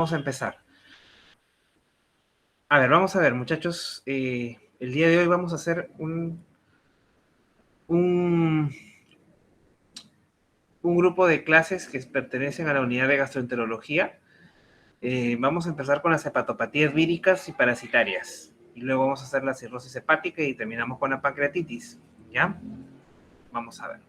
Vamos a empezar. A ver, vamos a ver, muchachos. El día de hoy vamos a hacer un grupo de clases que pertenecen a la unidad de gastroenterología. Vamos a empezar con las hepatopatías víricas y parasitarias. Y luego vamos a hacer la cirrosis hepática y terminamos con la pancreatitis. ¿Ya? Vamos a ver.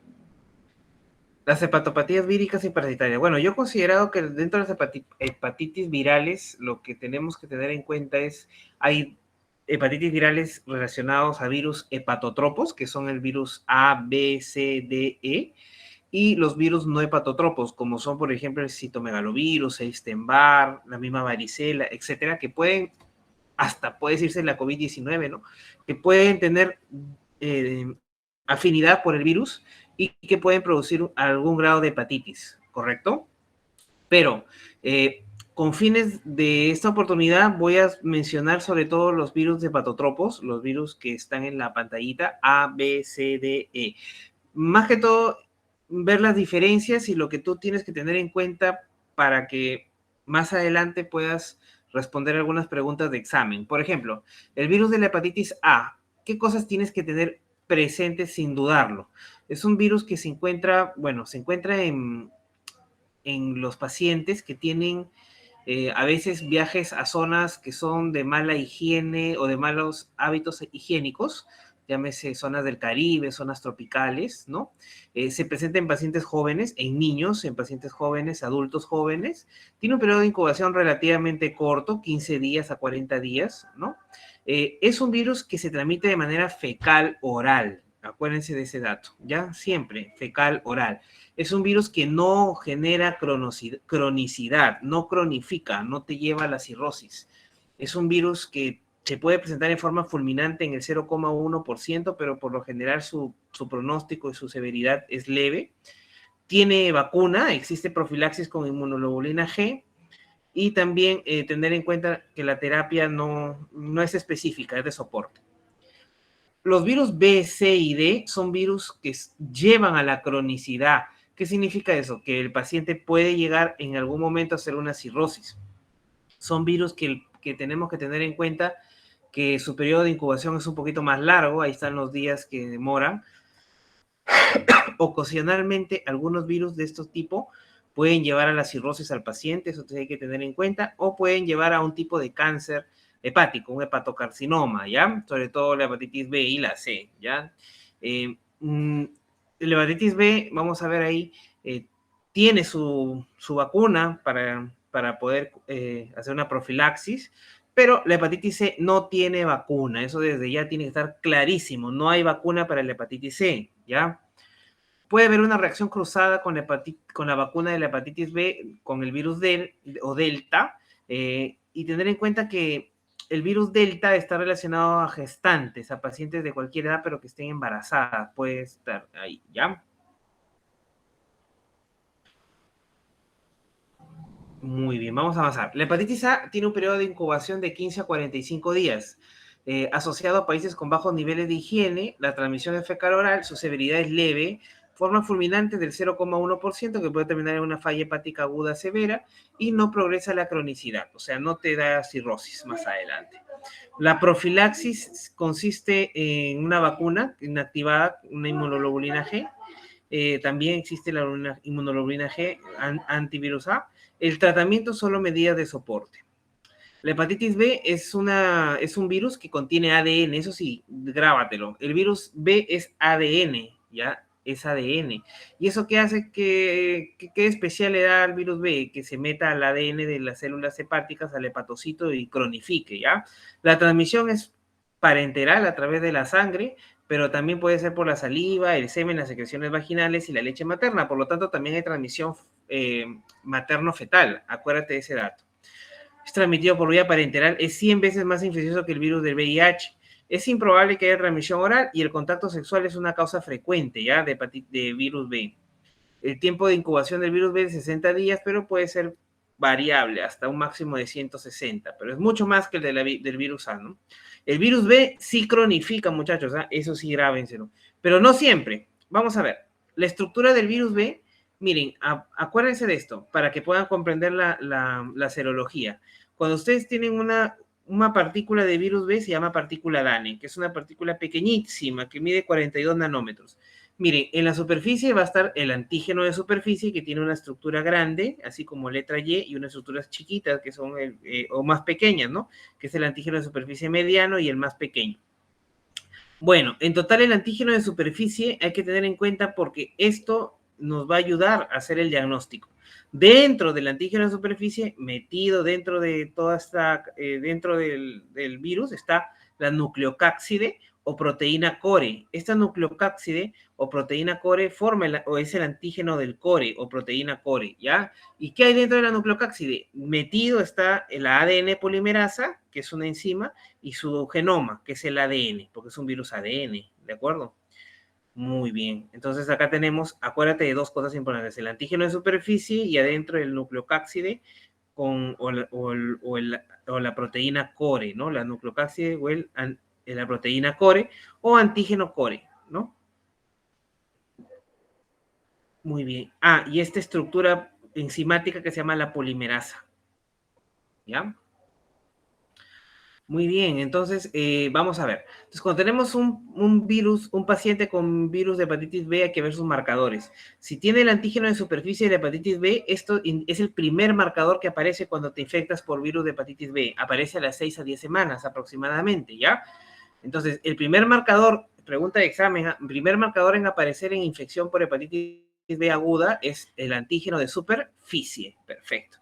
Las hepatopatías víricas y parasitarias. Bueno, yo he considerado que dentro de las hepatitis virales, lo que tenemos que tener en cuenta es, hay hepatitis virales relacionados a virus hepatotropos, que son el virus A, B, C, D, E, y los virus no hepatotropos, como son, por ejemplo, el citomegalovirus, el Epstein-Barr, la misma varicela, etcétera, que pueden, hasta puede decirse la COVID-19, ¿no? Que pueden tener eh, afinidad por el virus y que pueden producir algún grado de hepatitis, ¿correcto? Pero con fines de esta oportunidad voy a mencionar sobre todo los virus de hepatotropos, los virus que están en la pantallita A, B, C, D, E. Más que todo, ver las diferencias y lo que tú tienes que tener en cuenta para que más adelante puedas responder algunas preguntas de examen. Por ejemplo, el virus de la hepatitis A, ¿qué cosas tienes que tener presentes sin dudarlo? Es un virus que se encuentra, bueno, se encuentra en los pacientes que tienen a veces viajes a zonas que son de mala higiene o de malos hábitos higiénicos, llámese zonas del Caribe, zonas tropicales, ¿no? Se presenta en pacientes jóvenes, en niños, en pacientes jóvenes, adultos jóvenes. Tiene un periodo de incubación relativamente corto, 15 días a 40 días, ¿no? Es un virus que se transmite de manera fecal oral. Acuérdense de ese dato, ¿ya? Siempre, fecal oral. Es un virus que no genera cronicidad, no cronifica, no te lleva a la cirrosis. Es un virus que se puede presentar en forma fulminante en el 0,1%, pero por lo general su pronóstico y su severidad es leve. Tiene vacuna, existe profilaxis con inmunoglobulina G, y también tener en cuenta que la terapia no es específica, es de soporte. Los virus B, C y D son virus que llevan a la cronicidad. ¿Qué significa eso? Que el paciente puede llegar en algún momento a hacer una cirrosis. Son virus que tenemos que tener en cuenta que su periodo de incubación es un poquito más largo, ahí están los días que demoran. Ocasionalmente, algunos virus de estos tipos pueden llevar a la cirrosis al paciente, eso hay que tener en cuenta, o pueden llevar a un tipo de cáncer hepático, un hepatocarcinoma, ¿ya? Sobre todo la hepatitis B y la C, ¿ya? La hepatitis B, vamos a ver ahí, tiene su vacuna para poder hacer una profilaxis, pero la hepatitis C no tiene vacuna, eso desde ya tiene que estar clarísimo, no hay vacuna para la hepatitis C, ¿ya? Puede haber una reacción cruzada con la vacuna de la hepatitis B, con el virus o Delta, y tener en cuenta que el virus Delta está relacionado a gestantes, a pacientes de cualquier edad, pero que estén embarazadas. Puede estar ahí, ¿ya? Muy bien, vamos a avanzar. La hepatitis A tiene un periodo de incubación de 15 a 45 días. Asociado a países con bajos niveles de higiene, la transmisión es fecal oral, su severidad es leve, forma fulminante del 0,1% que puede terminar en una falla hepática aguda severa y no progresa la cronicidad, o sea, no te da cirrosis más adelante. La profilaxis consiste en una vacuna inactivada, una inmunoglobulina G. También existe la inmunoglobulina G, antivirus A. El tratamiento solo medidas de soporte. La hepatitis B es un virus que contiene ADN, eso sí, grábatelo. El virus B es ADN, ¿ya? Es ADN. ¿Y eso qué hace? ¿Qué especial le da al virus B? Que se meta al ADN de las células hepáticas, al hepatocito y cronifique, ¿ya? La transmisión es parenteral a través de la sangre, pero también puede ser por la saliva, el semen, las secreciones vaginales y la leche materna. Por lo tanto, también hay transmisión materno-fetal. Acuérdate de ese dato. Es transmitido por vía parenteral, es 100 veces más infeccioso que el virus del VIH. Es improbable que haya transmisión oral y el contacto sexual es una causa frecuente, ¿ya? De virus B. El tiempo de incubación del virus B es 60 días, pero puede ser variable, hasta un máximo de 160, pero es mucho más que el del virus A, ¿no? El virus B sí cronifica, muchachos, ¿eh? Eso sí, grábenselo, pero no siempre. Vamos a ver, la estructura del virus B Miren, acuérdense de esto, para que puedan comprender la serología. Cuando ustedes tienen una partícula de virus B, se llama partícula DANE, que es una partícula pequeñísima, que mide 42 nanómetros. Miren, en la superficie va a estar el antígeno de superficie, que tiene una estructura grande, así como letra Y, y unas estructuras chiquitas, que son, o más pequeñas, ¿no? Que es el antígeno de superficie mediano y el más pequeño. Bueno, en total el antígeno de superficie hay que tener en cuenta porque esto nos va a ayudar a hacer el diagnóstico. Dentro del antígeno de superficie, metido dentro de toda esta, dentro del virus, está la nucleocápside o proteína core. Esta nucleocápside o proteína core forma o es el antígeno del core o proteína core, ¿ya? ¿Y qué hay dentro de la nucleocápside? Metido está el ADN polimerasa, que es una enzima, y su genoma, que es el ADN, porque es un virus ADN, ¿de acuerdo? Muy bien. Entonces acá tenemos, acuérdate de dos cosas importantes, el antígeno de superficie y adentro el nucleocápside o la proteína core, ¿no? La nucleocápside o la proteína core o antígeno core, ¿no? Muy bien. Ah, y esta estructura enzimática que se llama la polimerasa, ¿ya? Muy bien, entonces vamos a ver. Entonces, cuando tenemos un virus, un paciente con virus de hepatitis B, hay que ver sus marcadores. Si tiene el antígeno de superficie de hepatitis B, esto es el primer marcador que aparece cuando te infectas por virus de hepatitis B. Aparece a las 6 a 10 semanas aproximadamente, ¿ya? Entonces, el primer marcador, pregunta de examen, el primer marcador en aparecer en infección por hepatitis B aguda es el antígeno de superficie. Perfecto.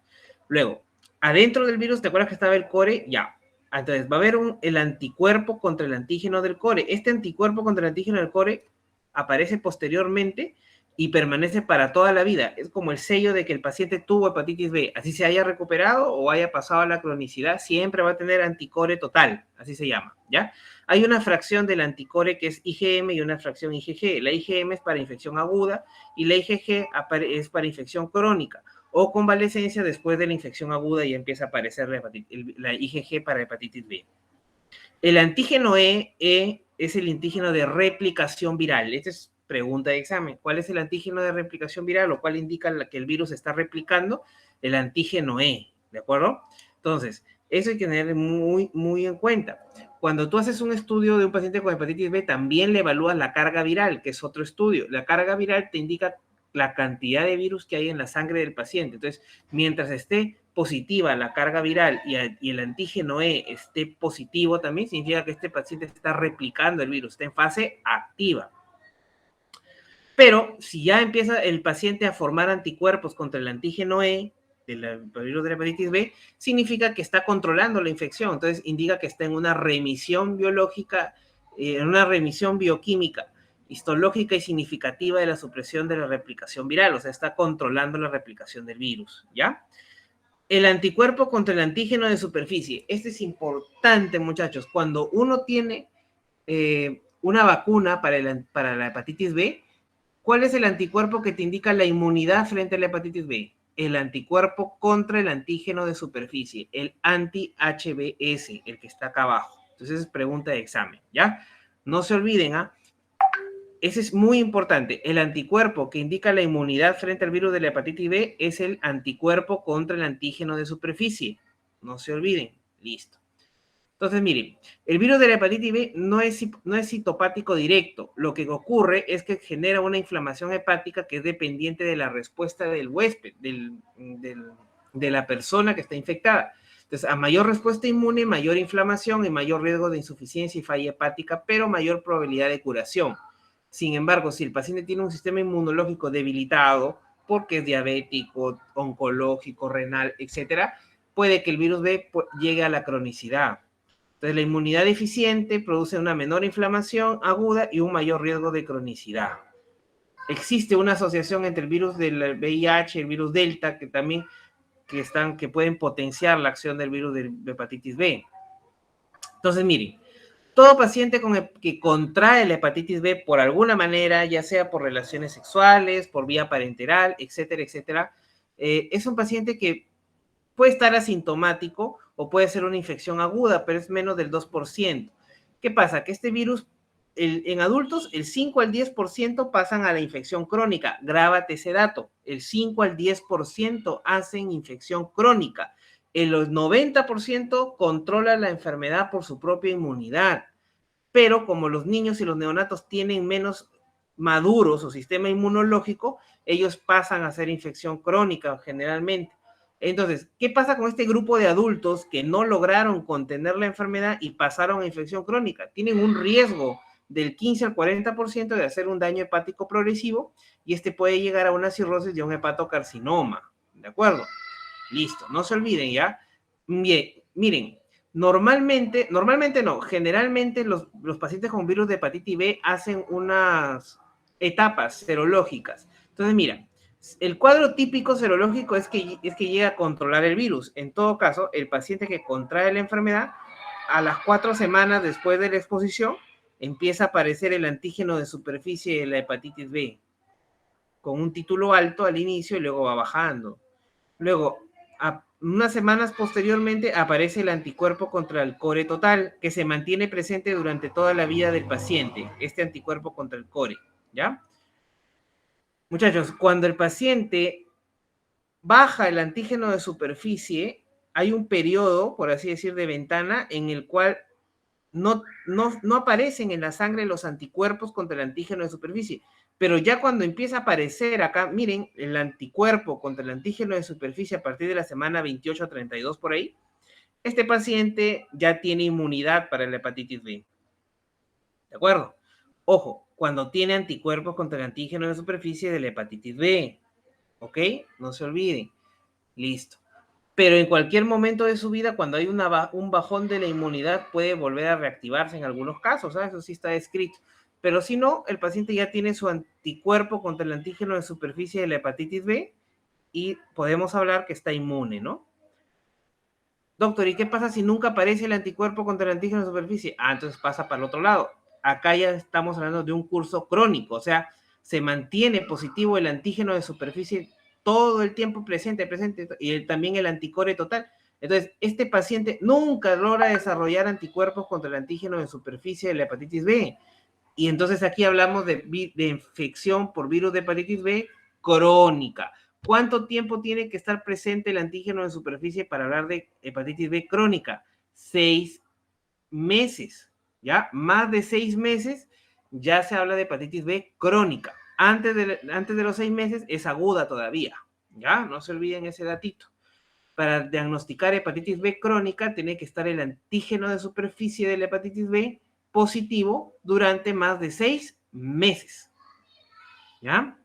Luego, adentro del virus, ¿te acuerdas que estaba el core? Ya. Entonces, va a haber el anticuerpo contra el antígeno del core. Este anticuerpo contra el antígeno del core aparece posteriormente y permanece para toda la vida. Es como el sello de que el paciente tuvo hepatitis B. Así se haya recuperado o haya pasado a la cronicidad, siempre va a tener anticore total, así se llama, ¿ya? Hay una fracción del anticore que es IgM y una fracción IgG. La IgM es para infección aguda y la IgG es para infección crónica o convalecencia después de la infección aguda y empieza a aparecer la IgG para hepatitis B. El antígeno es el antígeno de replicación viral. Esta es pregunta de examen. ¿Cuál es el antígeno de replicación viral? Lo cual indica que el virus está replicando el antígeno E, ¿de acuerdo? Entonces, eso hay que tener muy, muy en cuenta. Cuando tú haces un estudio de un paciente con hepatitis B, también le evalúas la carga viral, que es otro estudio. La carga viral te indica la cantidad de virus que hay en la sangre del paciente. Entonces, mientras esté positiva la carga viral y el antígeno E esté positivo también, significa que este paciente está replicando el virus, está en fase activa. Pero si ya empieza el paciente a formar anticuerpos contra el antígeno E del virus de la hepatitis B, significa que está controlando la infección. Entonces indica que está en una remisión biológica, en una remisión bioquímica, histológica y significativa de la supresión de la replicación viral. O sea, está controlando la replicación del virus, ¿ya? El anticuerpo contra el antígeno de superficie. Este es importante, muchachos. Cuando uno tiene una vacuna para la hepatitis B, ¿cuál es el anticuerpo que te indica la inmunidad frente a la hepatitis B? El anticuerpo contra el antígeno de superficie, el anti-HBs, el que está acá abajo. Entonces es pregunta de examen, ¿ya? No se olviden, ¿ah? Ese es muy importante. El anticuerpo que indica la inmunidad frente al virus de la hepatitis B es el anticuerpo contra el antígeno de superficie. No se olviden. Listo. Entonces, miren, el virus de la hepatitis B no es citopático directo. Lo que ocurre es que genera una inflamación hepática que es dependiente de la respuesta del huésped, de la persona que está infectada. Entonces, a mayor respuesta inmune, mayor inflamación y mayor riesgo de insuficiencia y falla hepática, pero mayor probabilidad de curación. Sin embargo, si el paciente tiene un sistema inmunológico debilitado, porque es diabético, oncológico, renal, etcétera, puede que el virus B llegue a la cronicidad. Entonces, la inmunidad deficiente produce una menor inflamación aguda y un mayor riesgo de cronicidad. Existe una asociación entre el virus del VIH y el virus Delta que también que pueden potenciar la acción del virus de hepatitis B. Entonces, miren, todo paciente que contrae la hepatitis B por alguna manera, ya sea por relaciones sexuales, por vía parenteral, etcétera, etcétera, es un paciente que puede estar asintomático o puede ser una infección aguda, pero es menos del 2%. ¿Qué pasa? Que este virus en adultos el 5 al 10% pasan a la infección crónica. Grábate ese dato. El 5 al 10% hacen infección crónica. El 90% controla la enfermedad por su propia inmunidad. Pero como los niños y los neonatos tienen menos maduro su sistema inmunológico, ellos pasan a ser infección crónica generalmente. Entonces, ¿qué pasa con este grupo de adultos que no lograron contener la enfermedad y pasaron a infección crónica? Tienen un riesgo del 15 al 40% de hacer un daño hepático progresivo y este puede llegar a una cirrosis y a un hepatocarcinoma. ¿De acuerdo? Listo, no se olviden ya. Bien, miren, normalmente no, generalmente los pacientes con virus de hepatitis B hacen unas etapas serológicas. Entonces, mira, el cuadro típico serológico es que llega a controlar el virus. En todo caso, el paciente que contrae la enfermedad, a las 4 semanas después de la exposición, empieza a aparecer el antígeno de superficie de la hepatitis B, con un título alto al inicio y luego va bajando. Luego, unas semanas posteriormente, aparece el anticuerpo contra el core total, que se mantiene presente durante toda la vida del paciente, este anticuerpo contra el core, ¿ya? Muchachos, cuando el paciente baja el antígeno de superficie, hay un periodo, por así decir, de ventana, en el cual no aparecen en la sangre los anticuerpos contra el antígeno de superficie. Pero ya cuando empieza a aparecer acá, miren, el anticuerpo contra el antígeno de superficie a partir de la semana 28 a 32 por ahí, este paciente ya tiene inmunidad para la hepatitis B. ¿De acuerdo? Ojo, cuando tiene anticuerpos contra el antígeno de superficie de la hepatitis B. ¿Ok? No se olviden. Listo. Pero en cualquier momento de su vida, cuando hay un bajón de la inmunidad, puede volver a reactivarse en algunos casos, ¿sabes? Eso sí está descrito. Pero si no, el paciente ya tiene su anticuerpo contra el antígeno de superficie de la hepatitis B y podemos hablar que está inmune, ¿no? Doctor, ¿y qué pasa si nunca aparece el anticuerpo contra el antígeno de superficie? Entonces pasa para el otro lado. Acá ya estamos hablando de un curso crónico, o sea, se mantiene positivo el antígeno de superficie todo el tiempo presente, y también el anticore total. Entonces, este paciente nunca logra desarrollar anticuerpos contra el antígeno de superficie de la hepatitis B. Y entonces aquí hablamos de infección por virus de hepatitis B crónica. ¿Cuánto tiempo tiene que estar presente el antígeno de superficie para hablar de hepatitis B crónica? 6 meses, ¿ya? Más de 6 meses ya se habla de hepatitis B crónica. Antes de los 6 meses es aguda todavía, ¿ya? No se olviden ese datito. Para diagnosticar hepatitis B crónica tiene que estar el antígeno de superficie de la hepatitis B positivo durante más de 6 meses, ¿ya?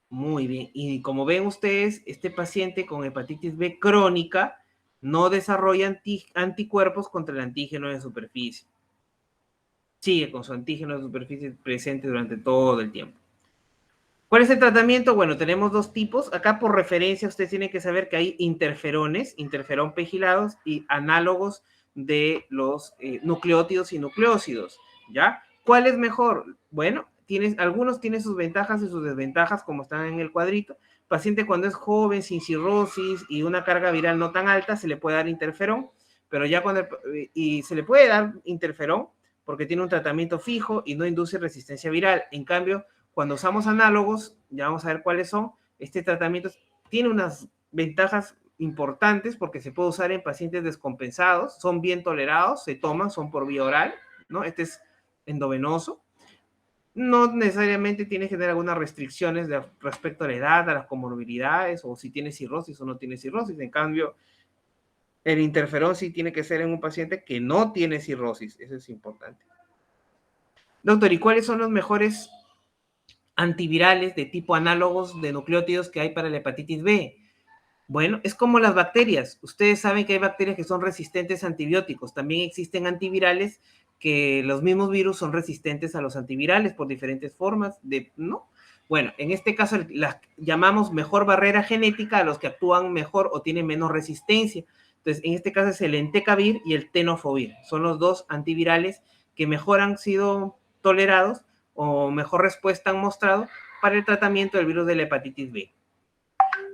Muy bien. Y como ven ustedes, este paciente con hepatitis B crónica no desarrolla anticuerpos contra el antígeno de superficie. Sigue con su antígeno de superficie presente durante todo el tiempo. ¿Cuál es el tratamiento? Bueno, tenemos dos tipos. Acá por referencia ustedes tienen que saber que hay interferones, interferón pegilados y análogos de los nucleótidos y nucleócidos, ¿ya? ¿Cuál es mejor? Bueno, algunos tienen sus ventajas y sus desventajas, como están en el cuadrito. Paciente cuando es joven, sin cirrosis y una carga viral no tan alta, se le puede dar interferón, pero ya y se le puede dar interferón porque tiene un tratamiento fijo y no induce resistencia viral. En cambio, cuando usamos análogos, ya vamos a ver cuáles son, este tratamiento tiene unas ventajas importantes porque se puede usar en pacientes descompensados, son bien tolerados, se toman, son por vía oral, ¿no? Este es endovenoso. No necesariamente tiene que tener algunas restricciones respecto a la edad, a las comorbilidades, o si tiene cirrosis o no tiene cirrosis. En cambio, el interferón sí tiene que ser en un paciente que no tiene cirrosis. Eso es importante. Doctor, ¿y cuáles son los mejores antivirales de tipo análogos de nucleótidos que hay para la hepatitis B? Bueno, es como las bacterias. Ustedes saben que hay bacterias que son resistentes a antibióticos. También existen antivirales que los mismos virus son resistentes a los antivirales por diferentes formas, ¿no? Bueno, en este caso las llamamos mejor barrera genética a los que actúan mejor o tienen menos resistencia. Entonces, en este caso es el entecavir y el tenofovir. Son los dos antivirales que mejor han sido tolerados o mejor respuesta han mostrado para el tratamiento del virus de la hepatitis B.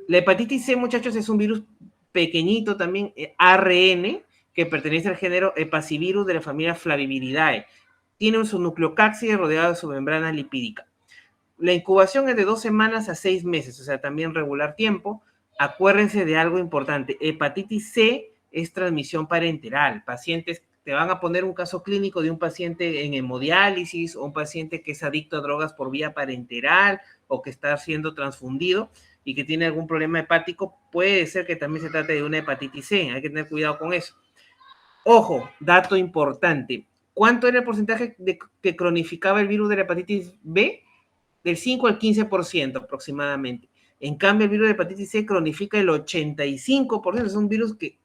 La hepatitis C, muchachos, es un virus pequeñito también, ARN, que pertenece al género Hepacivirus de la familia Flaviviridae. tiene su nucleocápside rodeado de su membrana lipídica. La incubación es de 2 semanas a 6 meses, o sea, también regular tiempo. Acuérdense de algo importante, hepatitis C es transmisión parenteral. Pacientes, te van a poner un caso clínico de un paciente en hemodiálisis o un paciente que es adicto a drogas por vía parenteral o que está siendo transfundido y que tiene algún problema hepático, puede ser que también se trate de una hepatitis C, hay que tener cuidado con eso. Ojo, dato importante, ¿cuánto era el porcentaje que cronificaba el virus de la hepatitis B? Del 5 al 15% aproximadamente. En cambio, el virus de hepatitis C cronifica el 85%. Es un virus que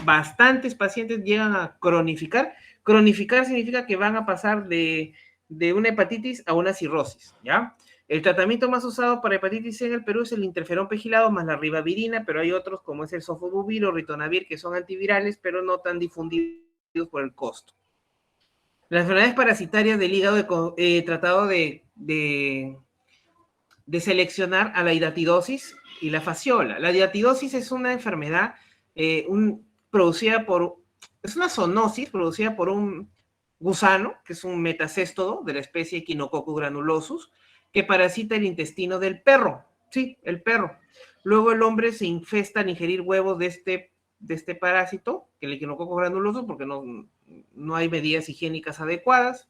bastantes pacientes llegan a cronificar. Cronificar significa que van a pasar de una hepatitis a una cirrosis, ¿ya? El tratamiento más usado para hepatitis C en el Perú es el interferón pegilado más la ribavirina, pero hay otros como es el sofosbuvir o ritonavir que son antivirales, pero no tan difundidos por el costo. Las enfermedades parasitarias del hígado he tratado de seleccionar a la hidatidosis y la fasciola. La hidatidosis es una enfermedad producida por, es una zoonosis producida por un gusano, que es un metacéstodo de la especie Echinococcus granulosus, que parasita el intestino del perro. Sí, el perro. Luego el hombre se infesta al ingerir huevos de este parásito, que el Echinococcus granulosus, porque no hay medidas higiénicas adecuadas,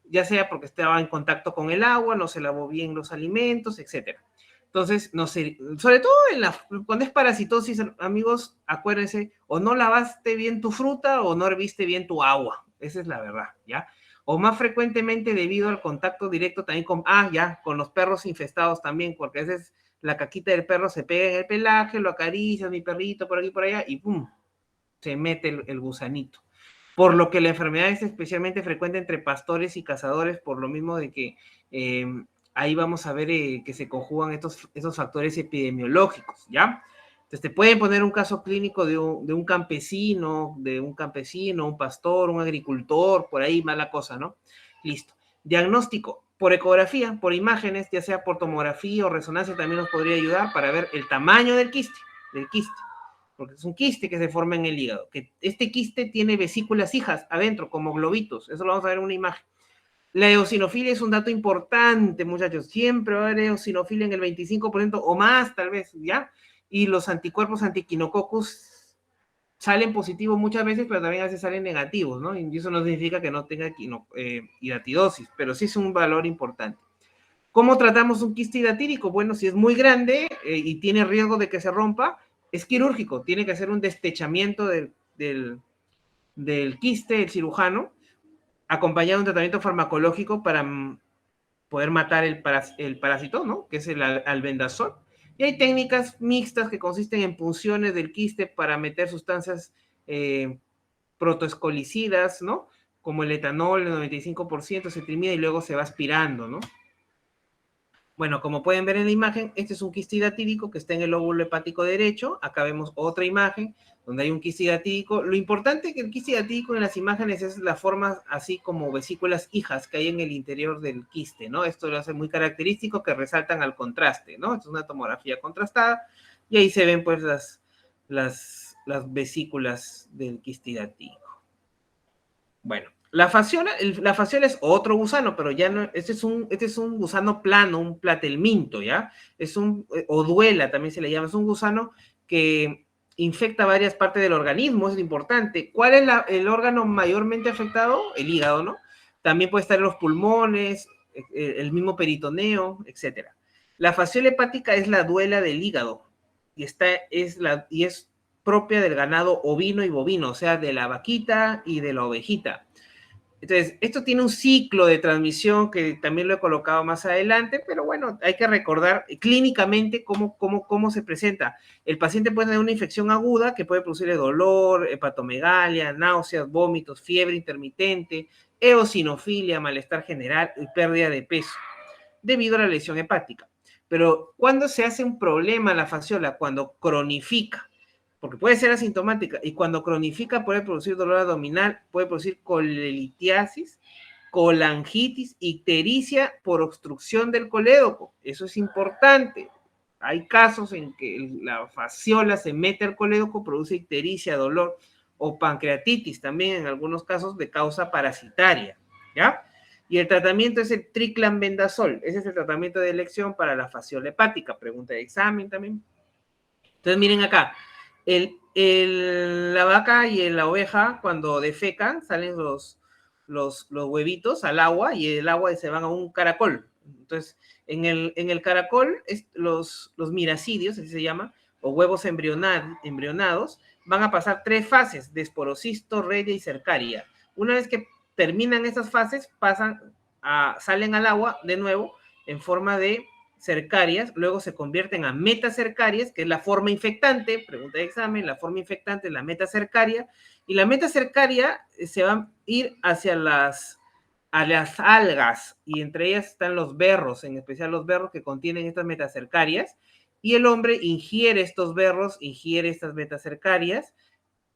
ya sea porque estaba en contacto con el agua, no se lavó bien los alimentos, etc. Entonces, no sé, sobre todo cuando es parasitosis, amigos, acuérdense, o no lavaste bien tu fruta o no herviste bien tu agua. Esa es la verdad, ¿ya? O más frecuentemente debido al contacto directo también con los perros infestados también, porque a veces la caquita del perro se pega en el pelaje, lo acaricia, mi perrito, por aquí, por allá, y ¡pum! Se mete el gusanito. Por lo que la enfermedad es especialmente frecuente entre pastores y cazadores, por lo mismo de que ahí vamos a ver que se conjugan esos factores epidemiológicos, ¿ya? Entonces te pueden poner un caso clínico de un campesino, un pastor, un agricultor, por ahí mala cosa, ¿no? Listo. Diagnóstico, por ecografía, por imágenes, ya sea por tomografía o resonancia, también nos podría ayudar para ver el tamaño del quiste, porque es un quiste que se forma en el hígado. Que este quiste tiene vesículas hijas adentro, como globitos. Eso lo vamos a ver en una imagen. La eosinofilia es un dato importante, muchachos. Siempre va a haber eosinofilia en el 25% o más, tal vez, ¿ya? Y los anticuerpos antiquinococcus salen positivos muchas veces, pero también a veces salen negativos, ¿no? Y eso no significa que no tenga hidatidosis, pero sí es un valor importante. ¿Cómo tratamos un quiste hidatídico? Bueno, si es muy grande y tiene riesgo de que se rompa, es quirúrgico. Tiene que hacer un destechamiento del quiste, el cirujano, acompañado de un tratamiento farmacológico para poder matar el parásito, ¿no? Que es el albendazol. Y hay técnicas mixtas que consisten en punciones del quiste para meter sustancias protoescolicidas, ¿no? Como el etanol, el 95%, se trimida y luego se va aspirando, ¿no? Bueno, como pueden ver en la imagen, este es un quiste hidatídico que está en el lóbulo hepático derecho. Acá vemos otra imagen donde hay un quiste hidatídico. Lo importante que el quiste hidatídico en las imágenes es la forma así como vesículas hijas que hay en el interior del quiste, ¿no? Esto lo hace muy característico, que resaltan al contraste, ¿no? Es una tomografía contrastada y ahí se ven pues las vesículas del quiste hidatídico. Bueno, la fasciola es otro gusano, pero ya no, este es un gusano plano, un platelminto, ¿ya? Oduela también se le llama, es un gusano que infecta varias partes del organismo, es importante. ¿Cuál es el órgano mayormente afectado? El hígado, ¿no? También puede estar en los pulmones, el mismo peritoneo, etc. La fasciola hepática es la duela del hígado y es propia del ganado ovino y bovino, o sea, de la vaquita y de la ovejita. Entonces, esto tiene un ciclo de transmisión que también lo he colocado más adelante, pero bueno, hay que recordar clínicamente cómo se presenta. El paciente puede tener una infección aguda que puede producirle dolor, hepatomegalia, náuseas, vómitos, fiebre intermitente, eosinofilia, malestar general y pérdida de peso debido a la lesión hepática. Pero ¿cuándo se hace un problema la fasciola? Cuando cronifica, porque puede ser asintomática, y cuando cronifica puede producir dolor abdominal, puede producir colelitiasis, colangitis, ictericia por obstrucción del colédoco. Eso es importante. Hay casos en que la fasciola se mete al colédoco, produce ictericia, dolor. o pancreatitis también en algunos casos de causa parasitaria, ¿ya? Y el tratamiento es el triclambendazol. Ese es el tratamiento de elección para la fasciola hepática. Pregunta de examen también. Entonces, miren acá. La vaca y la oveja, cuando defecan, salen los huevitos al agua y el agua se van a un caracol. Entonces, en el caracol, los miracidios, así se llama, o huevos embrionados, van a pasar 3 fases, de esporocisto, redia y cercaria. Una vez que terminan esas fases, salen al agua de nuevo en forma de cercarias, luego se convierten a metacercarias, que es la forma infectante, pregunta de examen, la forma infectante es la metacercaria, y la metacercaria se va a ir hacia a las algas, y entre ellas están los berros, en especial los berros que contienen estas metacercarias, y el hombre ingiere estos berros, ingiere estas metacercarias,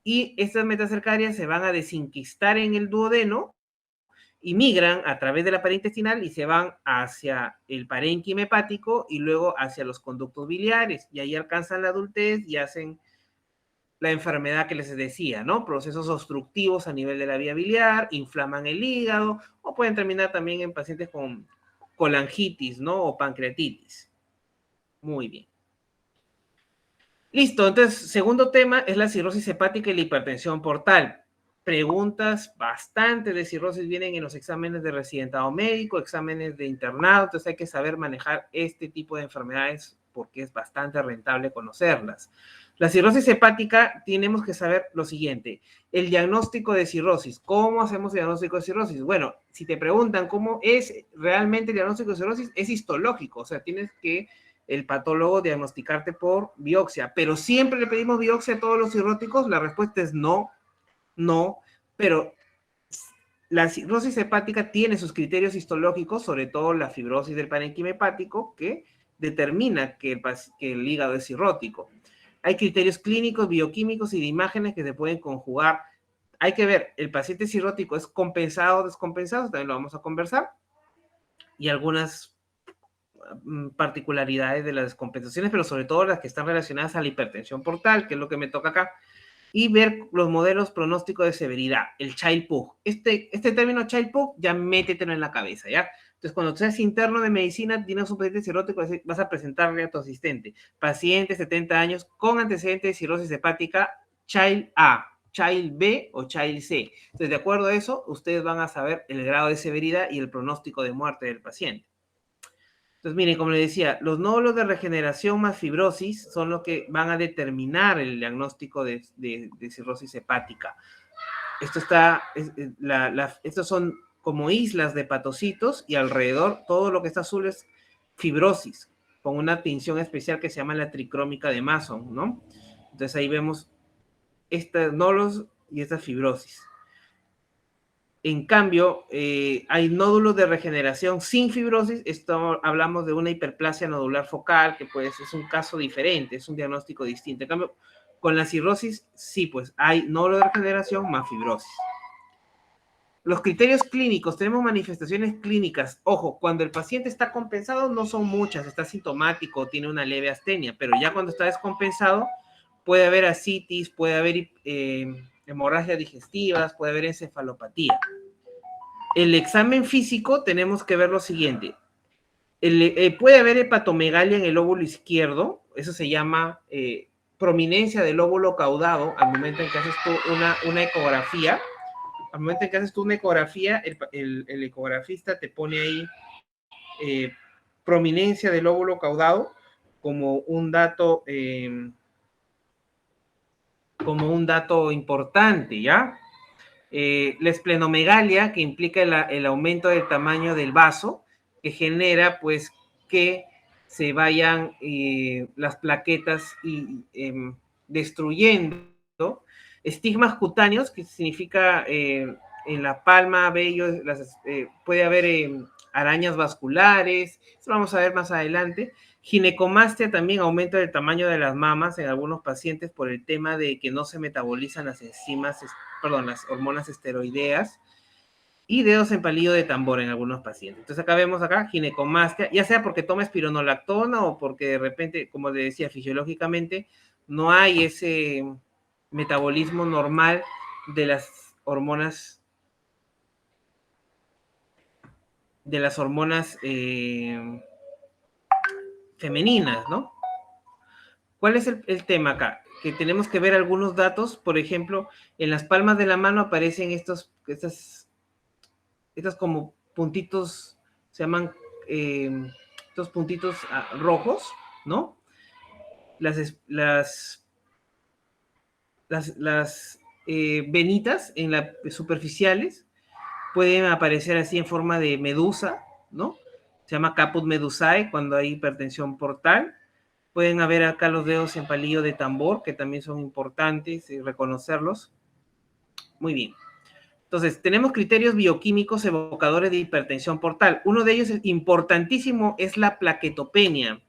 y estas metacercarias se van a desinquistar en el duodeno, y migran a través de la pared intestinal y se van hacia el parénquima hepático y luego hacia los conductos biliares. Y ahí alcanzan la adultez y hacen la enfermedad que les decía, ¿no? Procesos obstructivos a nivel de la vía biliar, inflaman el hígado o pueden terminar también en pacientes con colangitis, ¿no? O pancreatitis. Muy bien. Listo, entonces, segundo tema es la cirrosis hepática y la hipertensión portal. Preguntas bastante de cirrosis vienen en los exámenes de residentado médico, exámenes de internado, entonces hay que saber manejar este tipo de enfermedades porque es bastante rentable conocerlas. La cirrosis hepática, tenemos que saber lo siguiente, el diagnóstico de cirrosis. ¿Cómo hacemos el diagnóstico de cirrosis? Bueno, si te preguntan cómo es realmente el diagnóstico de cirrosis, es histológico, o sea, tienes que el patólogo diagnosticarte por biopsia, pero siempre le pedimos biopsia a todos los cirróticos, la respuesta es no, no, pero la cirrosis hepática tiene sus criterios histológicos, sobre todo la fibrosis del parénquima hepático, que determina que el hígado es cirrótico. Hay criterios clínicos, bioquímicos y de imágenes que se pueden conjugar. Hay que ver, ¿el paciente cirrótico es compensado o descompensado? También lo vamos a conversar. Y algunas particularidades de las descompensaciones, pero sobre todo las que están relacionadas a la hipertensión portal, que es lo que me toca acá, y ver los modelos pronósticos de severidad, el Child-Pugh. Este término Child-Pugh ya métetelo en la cabeza, ¿ya? Entonces, cuando tú seas interno de medicina, tienes un paciente cirrótico, vas a presentarle a tu asistente, paciente 70 años con antecedentes de cirrosis hepática, Child A, Child B o Child C. Entonces, de acuerdo a eso, ustedes van a saber el grado de severidad y el pronóstico de muerte del paciente. Entonces, miren, como les decía, los nódulos de regeneración más fibrosis son los que van a determinar el diagnóstico de cirrosis hepática. Estos son como islas de hepatocitos y alrededor todo lo que está azul es fibrosis, con una tinción especial que se llama la tricrómica de Mason, ¿no? Entonces ahí vemos estos nódulos y esta fibrosis. En cambio, hay nódulos de regeneración sin fibrosis. Hablamos de una hiperplasia nodular focal, que pues es un caso diferente, es un diagnóstico distinto. En cambio, con la cirrosis, sí, pues hay nódulos de regeneración más fibrosis. Los criterios clínicos, tenemos manifestaciones clínicas. Ojo, cuando el paciente está compensado no son muchas, está sintomático, tiene una leve astenia, pero ya cuando está descompensado puede haber ascitis, puede haber hemorragias digestivas, puede haber encefalopatía. El examen físico tenemos que ver lo siguiente. Puede haber hepatomegalia en el lóbulo izquierdo, eso se llama prominencia del lóbulo caudado al momento en que haces tú una ecografía. Al momento en que haces tú una ecografía, el ecografista te pone ahí prominencia del lóbulo caudado como un dato importante, ¿ya? La esplenomegalia, que implica el aumento del tamaño del vaso, que genera, pues, que se vayan las plaquetas destruyendo. Estigmas cutáneos, que significa en la palma, vello, puede haber arañas vasculares, eso lo vamos a ver más adelante. Ginecomastia también, aumento del tamaño de las mamas en algunos pacientes por el tema de que no se metabolizan las las hormonas esteroideas, y dedos en palillo de tambor en algunos pacientes. Entonces acá vemos ginecomastia, ya sea porque toma espironolactona o porque de repente, como le decía, fisiológicamente no hay metabolismo normal de las hormonas femeninas, ¿no? ¿Cuál es el tema acá? Que tenemos que ver algunos datos, por ejemplo, en las palmas de la mano aparecen estos como puntitos, se llaman estos puntitos rojos, ¿no? Las venitas en las superficiales pueden aparecer así en forma de medusa, ¿no? Se llama caput medusae cuando hay hipertensión portal. Pueden haber acá los dedos en palillo de tambor, que también son importantes reconocerlos. Muy bien. Entonces, tenemos criterios bioquímicos evocadores de hipertensión portal. Uno de ellos, importantísimo, es la plaquetopenia.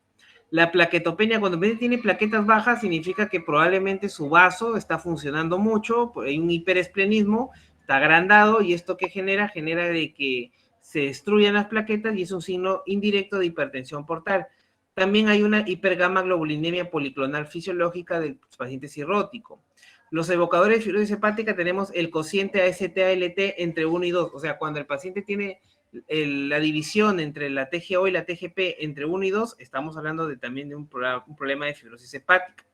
La plaquetopenia, cuando el paciente tiene plaquetas bajas, significa que probablemente su vaso está funcionando mucho, hay un hiperesplenismo, está agrandado, y esto que genera de que se destruyan las plaquetas y es un signo indirecto de hipertensión portal. También hay una hipergamaglobulinemia policlonal fisiológica del paciente cirrótico. Los evocadores de fibrosis hepática tenemos el cociente AST-ALT entre 1 y 2, o sea, cuando el paciente tiene la división entre la TGO y la TGP entre 1 y 2, estamos hablando también de un problema de fibrosis hepática.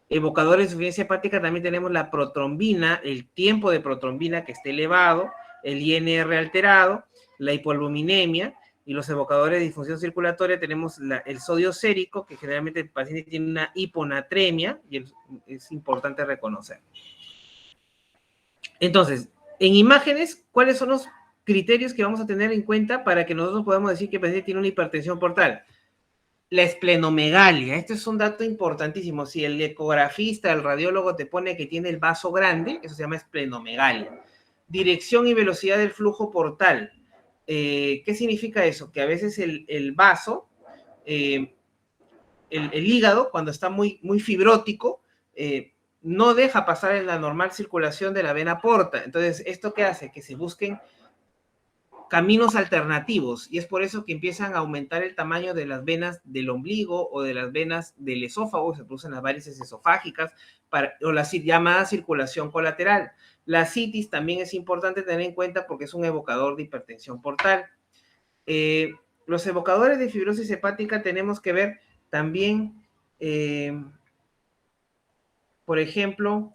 Evocadores de insuficiencia hepática también tenemos la protrombina, el tiempo de protrombina que esté elevado, el INR alterado, la hipoalbuminemia, y los evocadores de disfunción circulatoria tenemos el sodio sérico, que generalmente el paciente tiene una hiponatremia, y es importante reconocer. Entonces, en imágenes, ¿cuáles son los criterios que vamos a tener en cuenta para que nosotros podamos decir que el paciente tiene una hipertensión portal? La esplenomegalia, este es un dato importantísimo. Si el ecografista, el radiólogo te pone que tiene el vaso grande, eso se llama esplenomegalia. Dirección y velocidad del flujo portal. ¿Qué significa eso? Que a veces el vaso, el hígado, cuando está muy, muy fibrótico, no deja pasar en la normal circulación de la vena porta. Entonces, ¿esto qué hace? Que se busquen caminos alternativos, y es por eso que empiezan a aumentar el tamaño de las venas del ombligo o de las venas del esófago, se producen las varices esofágicas o la llamada circulación colateral. La citis también es importante tener en cuenta porque es un evocador de hipertensión portal. Los evocadores de fibrosis hepática tenemos que ver también, por ejemplo,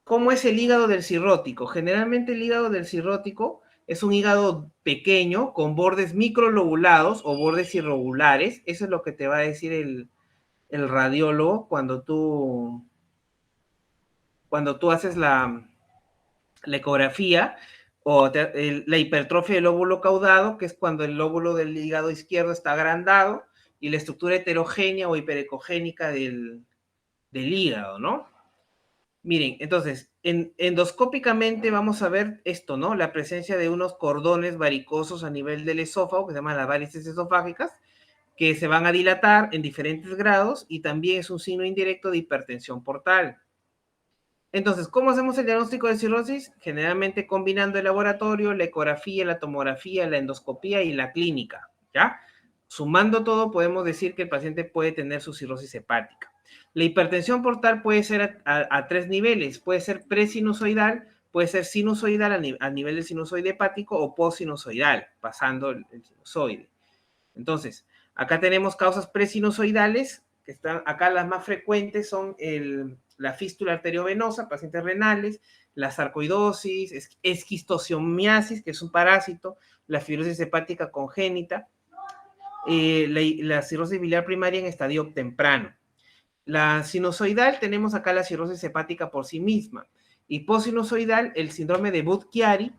cómo es el hígado del cirrótico. Generalmente el hígado del cirrótico es un hígado pequeño con bordes microlobulados o bordes irregulares. Eso es lo que te va a decir el radiólogo cuando tú haces la ecografía, o la hipertrofia del lóbulo caudado, que es cuando el lóbulo del hígado izquierdo está agrandado, y la estructura heterogénea o hiperecogénica del hígado, ¿no? Miren, entonces, endoscópicamente vamos a ver esto, ¿no? La presencia de unos cordones varicosos a nivel del esófago, que se llaman las varices esofágicas, que se van a dilatar en diferentes grados, y también es un signo indirecto de hipertensión portal. Entonces, ¿cómo hacemos el diagnóstico de cirrosis? Generalmente combinando el laboratorio, la ecografía, la tomografía, la endoscopía y la clínica, ¿ya? Sumando todo, podemos decir que el paciente puede tener su cirrosis hepática. La hipertensión portal puede ser a 3 niveles. Puede ser presinusoidal, puede ser sinusoidal a nivel del sinusoide hepático, o postsinusoidal, pasando el sinusoide. Entonces, acá tenemos causas presinusoidales, que están acá. Las más frecuentes son la fístula arteriovenosa, pacientes renales, la sarcoidosis, esquistosomiasis, que es un parásito, la fibrosis hepática congénita, la cirrosis biliar primaria en estadio temprano. La sinusoidal, tenemos acá la cirrosis hepática por sí misma. Y postsinusoidal, el síndrome de Budd-Chiari,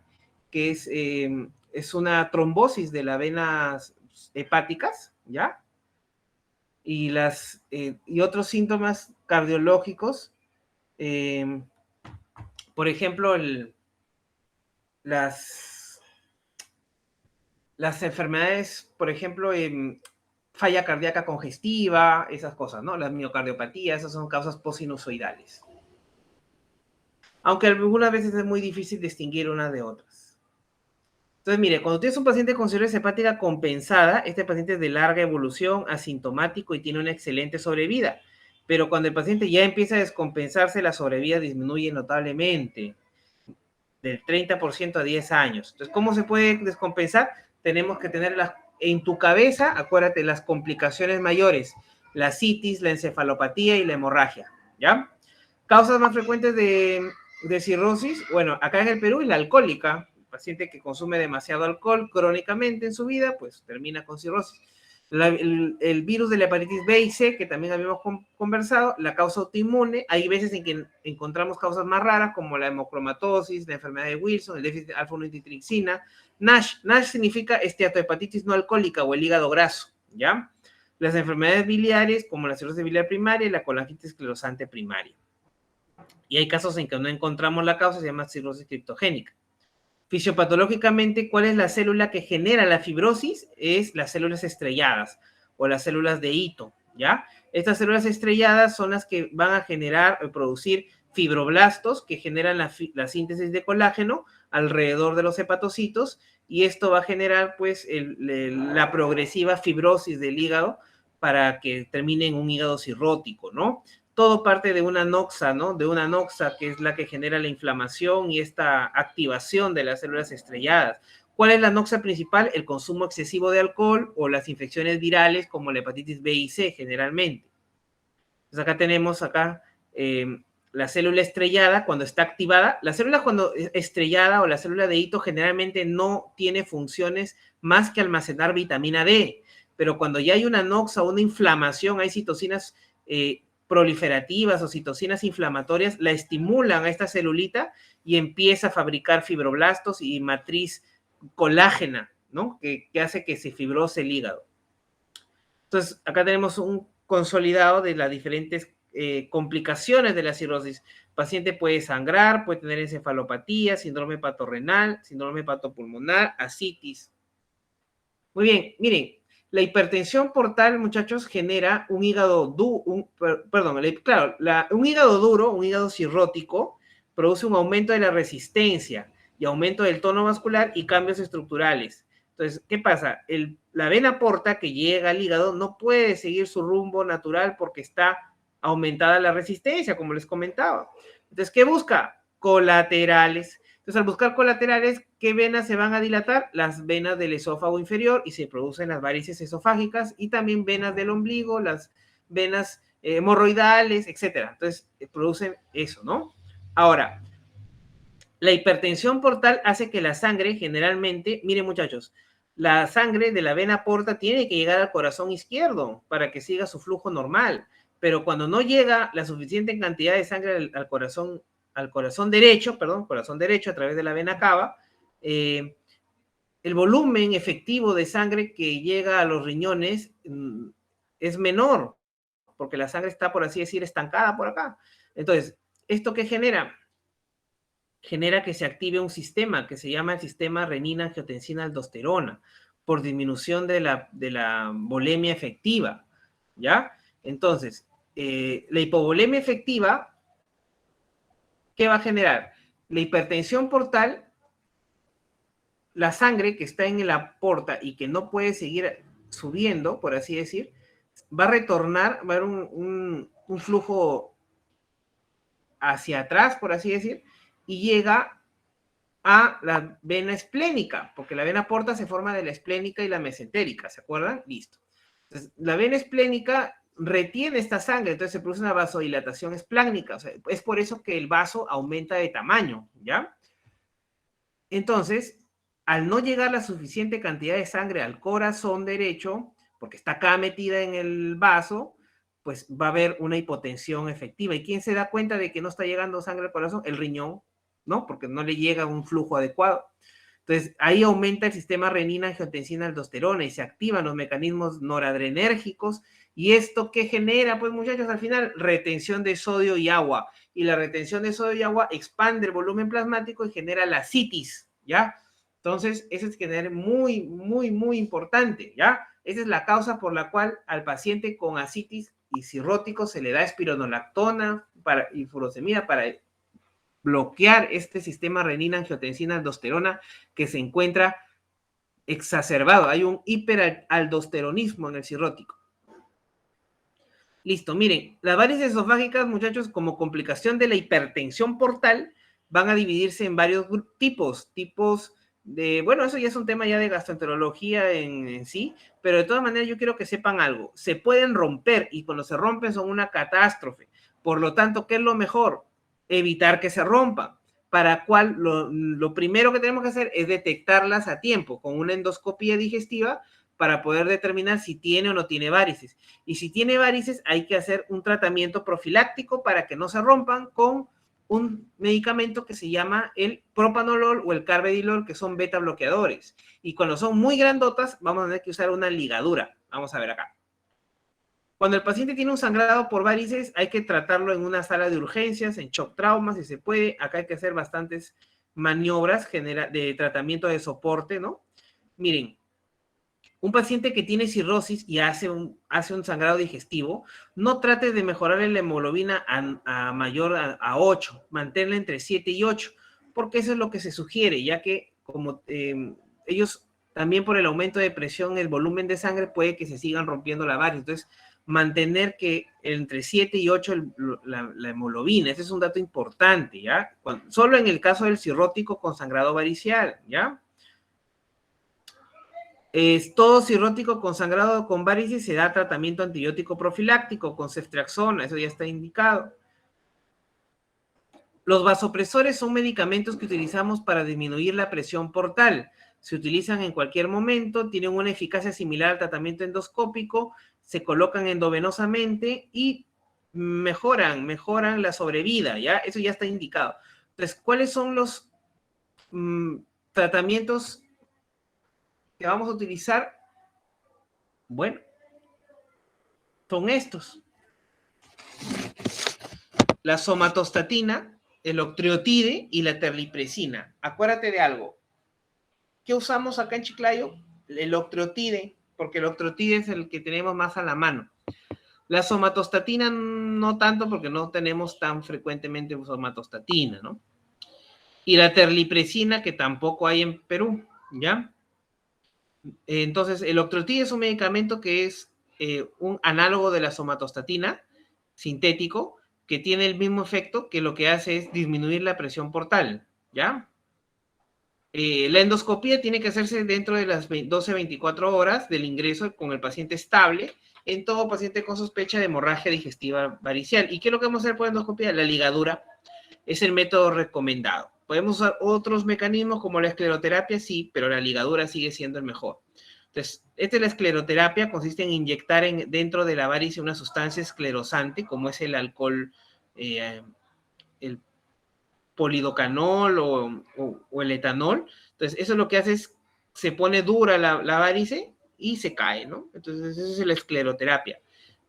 que es una trombosis de las venas hepáticas, ¿ya? Y otros síntomas cardiológicos, por ejemplo, las enfermedades, por ejemplo, falla cardíaca congestiva, esas cosas, ¿no? Las miocardiopatías, esas son causas postsinusoidales. Aunque algunas veces es muy difícil distinguir unas de otras. Entonces, mire, cuando tienes un paciente con cirrosis hepática compensada, este paciente es de larga evolución, asintomático y tiene una excelente sobrevida. pero cuando el paciente ya empieza a descompensarse, la sobrevida disminuye notablemente, del 30% a 10 años. Entonces, ¿cómo se puede descompensar? Tenemos que tener en tu cabeza, acuérdate, las complicaciones mayores, la citis, la encefalopatía y la hemorragia, ¿ya? Causas más frecuentes de cirrosis, bueno, acá en el Perú, la alcohólica, el paciente que consume demasiado alcohol crónicamente en su vida, pues termina con cirrosis. El virus de la hepatitis B y C, que también habíamos conversado, la causa autoinmune, hay veces en que encontramos causas más raras como la hemocromatosis, la enfermedad de Wilson, el déficit de alfa-1-antitrypsina. NASH significa esteatohepatitis no alcohólica o el hígado graso, ¿ya? Las enfermedades biliares como la cirrosis biliar primaria y la colangitis esclerosante primaria. Y hay casos en que no encontramos la causa, se llama cirrosis criptogénica. Fisiopatológicamente, ¿cuál es la célula que genera la fibrosis? Es las células estrelladas o las células de hito, ¿ya? Estas células estrelladas son las que van a generar o producir fibroblastos que generan la síntesis de colágeno alrededor de los hepatocitos y esto va a generar pues la progresiva fibrosis del hígado para que termine en un hígado cirrótico, ¿no? Todo parte de una noxa, ¿no? De una noxa que es la que genera la inflamación y esta activación de las células estrelladas. ¿Cuál es la noxa principal? El consumo excesivo de alcohol o las infecciones virales como la hepatitis B y C generalmente. Entonces acá tenemos la célula estrellada cuando está activada. La célula cuando estrellada o la célula de hito generalmente no tiene funciones más que almacenar vitamina D, pero cuando ya hay una noxa o una inflamación, hay citocinas proliferativas o citocinas inflamatorias, la estimulan a esta celulita y empieza a fabricar fibroblastos y matriz colágena, ¿no? Que hace que se fibrose el hígado. Entonces, acá tenemos un consolidado de las diferentes complicaciones de la cirrosis. El paciente puede sangrar, puede tener encefalopatía, síndrome hepatorrenal, síndrome hepatopulmonar, ascitis. Muy bien, miren, la hipertensión portal, muchachos, genera un hígado duro, un hígado duro, un hígado cirrótico, produce un aumento de la resistencia y aumento del tono vascular y cambios estructurales. Entonces, ¿qué pasa? La vena porta que llega al hígado no puede seguir su rumbo natural porque está aumentada la resistencia, como les comentaba. Entonces, ¿qué busca? Colaterales. Entonces, al buscar colaterales, ¿qué venas se van a dilatar? Las venas del esófago inferior y se producen las varices esofágicas y también venas del ombligo, las venas hemorroidales, etc. Entonces, producen eso, ¿no? Ahora, la hipertensión portal hace que la sangre generalmente, miren muchachos, la sangre de la vena porta tiene que llegar al corazón izquierdo para que siga su flujo normal, pero cuando no llega la suficiente cantidad de sangre al corazón derecho, corazón derecho a través de la vena cava, el volumen efectivo de sangre que llega a los riñones es menor, porque la sangre está, por así decir, estancada por acá. Entonces, ¿esto qué genera? Genera que se active un sistema que se llama el sistema renina-angiotensina-aldosterona por disminución de la volemia efectiva, ¿ya? Entonces, la hipovolemia efectiva, ¿qué va a generar? La hipertensión portal, la sangre que está en la porta y que no puede seguir subiendo, por así decir, va a retornar, va a haber un flujo hacia atrás, por así decir, y llega a la vena esplénica, porque la vena porta se forma de la esplénica y la mesentérica, ¿se acuerdan? Listo. Entonces, la vena esplénica retiene esta sangre, entonces se produce una vasodilatación esplácnica, o sea, es por eso que el vaso aumenta de tamaño, ¿ya? Entonces, al no llegar la suficiente cantidad de sangre al corazón derecho, porque está acá metida en el vaso, pues va a haber una hipotensión efectiva. ¿Y quién se da cuenta de que no está llegando sangre al corazón? El riñón, ¿no? Porque no le llega un flujo adecuado. Entonces, ahí aumenta el sistema renina-angiotensina-aldosterona y se activan los mecanismos noradrenérgicos. ¿Y esto qué genera? Pues, muchachos, al final, retención de sodio y agua. Y la retención de sodio y agua expande el volumen plasmático y genera la citis, ¿ya? Entonces, eso es que muy, muy, muy importante, ¿ya? Esa es la causa por la cual al paciente con ascitis y cirrótico se le da espironolactona y furosemida para bloquear este sistema renina-angiotensina-aldosterona que se encuentra exacerbado. Hay un hiperaldosteronismo en el cirrótico. Listo, miren, las varices esofágicas, muchachos, como complicación de la hipertensión portal, van a dividirse en varios tipos. Tipos de, bueno, eso ya es un tema ya de gastroenterología en sí, pero de todas maneras yo quiero que sepan algo. Se pueden romper y cuando se rompen son una catástrofe. Por lo tanto, ¿qué es lo mejor? Evitar que se rompan. Para cual lo primero que tenemos que hacer es detectarlas a tiempo con una endoscopía digestiva para poder determinar si tiene o no tiene varices. Y si tiene varices, hay que hacer un tratamiento profiláctico para que no se rompan con un medicamento que se llama el propanolol o el carvedilol, que son beta bloqueadores. Y cuando son muy grandotas, vamos a tener que usar una ligadura. Vamos a ver acá. Cuando el paciente tiene un sangrado por varices, hay que tratarlo en una sala de urgencias, en shock trauma, si se puede. Acá hay que hacer bastantes maniobras de tratamiento de soporte, ¿no? Miren, un paciente que tiene cirrosis y hace un sangrado digestivo, no trate de mejorar la hemoglobina a mayor a 8, manténla entre 7 y 8, porque eso es lo que se sugiere, ya que como ellos también por el aumento de presión, el volumen de sangre puede que se sigan rompiendo la varices. Entonces, mantener que entre 7 y 8 la hemoglobina, ese es un dato importante, ¿ya? Solo en el caso del cirrótico con sangrado varicial, ¿ya? Todo cirrótico con sangrado con varices se da tratamiento antibiótico profiláctico con ceftriaxona, eso ya está indicado. Los vasopresores son medicamentos que utilizamos para disminuir la presión portal. Se utilizan en cualquier momento, tienen una eficacia similar al tratamiento endoscópico, se colocan endovenosamente y mejoran la sobrevida, ¿ya? Eso ya está indicado. Entonces, ¿cuáles son los tratamientos que vamos a utilizar? Bueno, son estos. La somatostatina, el octreotide y la terlipresina. Acuérdate de algo. ¿Qué usamos acá en Chiclayo? El octreotide, porque el octreotide es el que tenemos más a la mano. La somatostatina no tanto porque no tenemos tan frecuentemente somatostatina, ¿no? Y la terlipresina que tampoco hay en Perú, ¿ya? Entonces, el octreotide es un medicamento que es un análogo de la somatostatina, sintético, que tiene el mismo efecto, que lo que hace es disminuir la presión portal, ¿ya? La endoscopía tiene que hacerse dentro de las 12-24 horas del ingreso con el paciente estable en todo paciente con sospecha de hemorragia digestiva varicial. ¿Y qué es lo que vamos a hacer por endoscopía? La ligadura es el método recomendado. Podemos usar otros mecanismos como la escleroterapia, sí, pero la ligadura sigue siendo el mejor. Entonces, esta es la escleroterapia, consiste en inyectar dentro de la varice una sustancia esclerosante, como es el alcohol, el polidocanol o el etanol. Entonces, eso lo que hace es, se pone dura la varice y se cae, ¿no? Entonces, eso es la escleroterapia.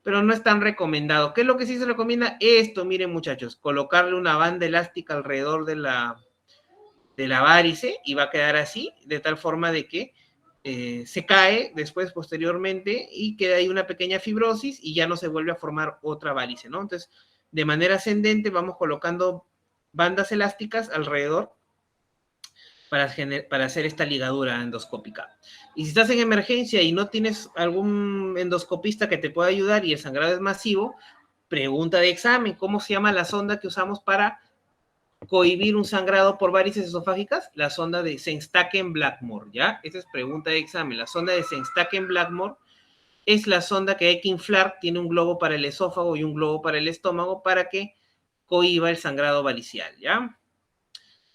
Pero no es tan recomendado. ¿Qué es lo que sí se recomienda? Esto, miren muchachos, colocarle una banda elástica alrededor de la varice y va a quedar así, de tal forma de que se cae después, posteriormente, y queda ahí una pequeña fibrosis y ya no se vuelve a formar otra varice, ¿no? Entonces, de manera ascendente vamos colocando bandas elásticas alrededor para hacer esta ligadura endoscópica. Y si estás en emergencia y no tienes algún endoscopista que te pueda ayudar y el sangrado es masivo, pregunta de examen, ¿cómo se llama la sonda que usamos para cohibir un sangrado por varices esofágicas? La sonda de Sengstaken-Blackmore, ¿ya? Esa es pregunta de examen. La sonda de Sengstaken-Blackmore es la sonda que hay que inflar, tiene un globo para el esófago y un globo para el estómago para que cohiba el sangrado varicial, ¿ya?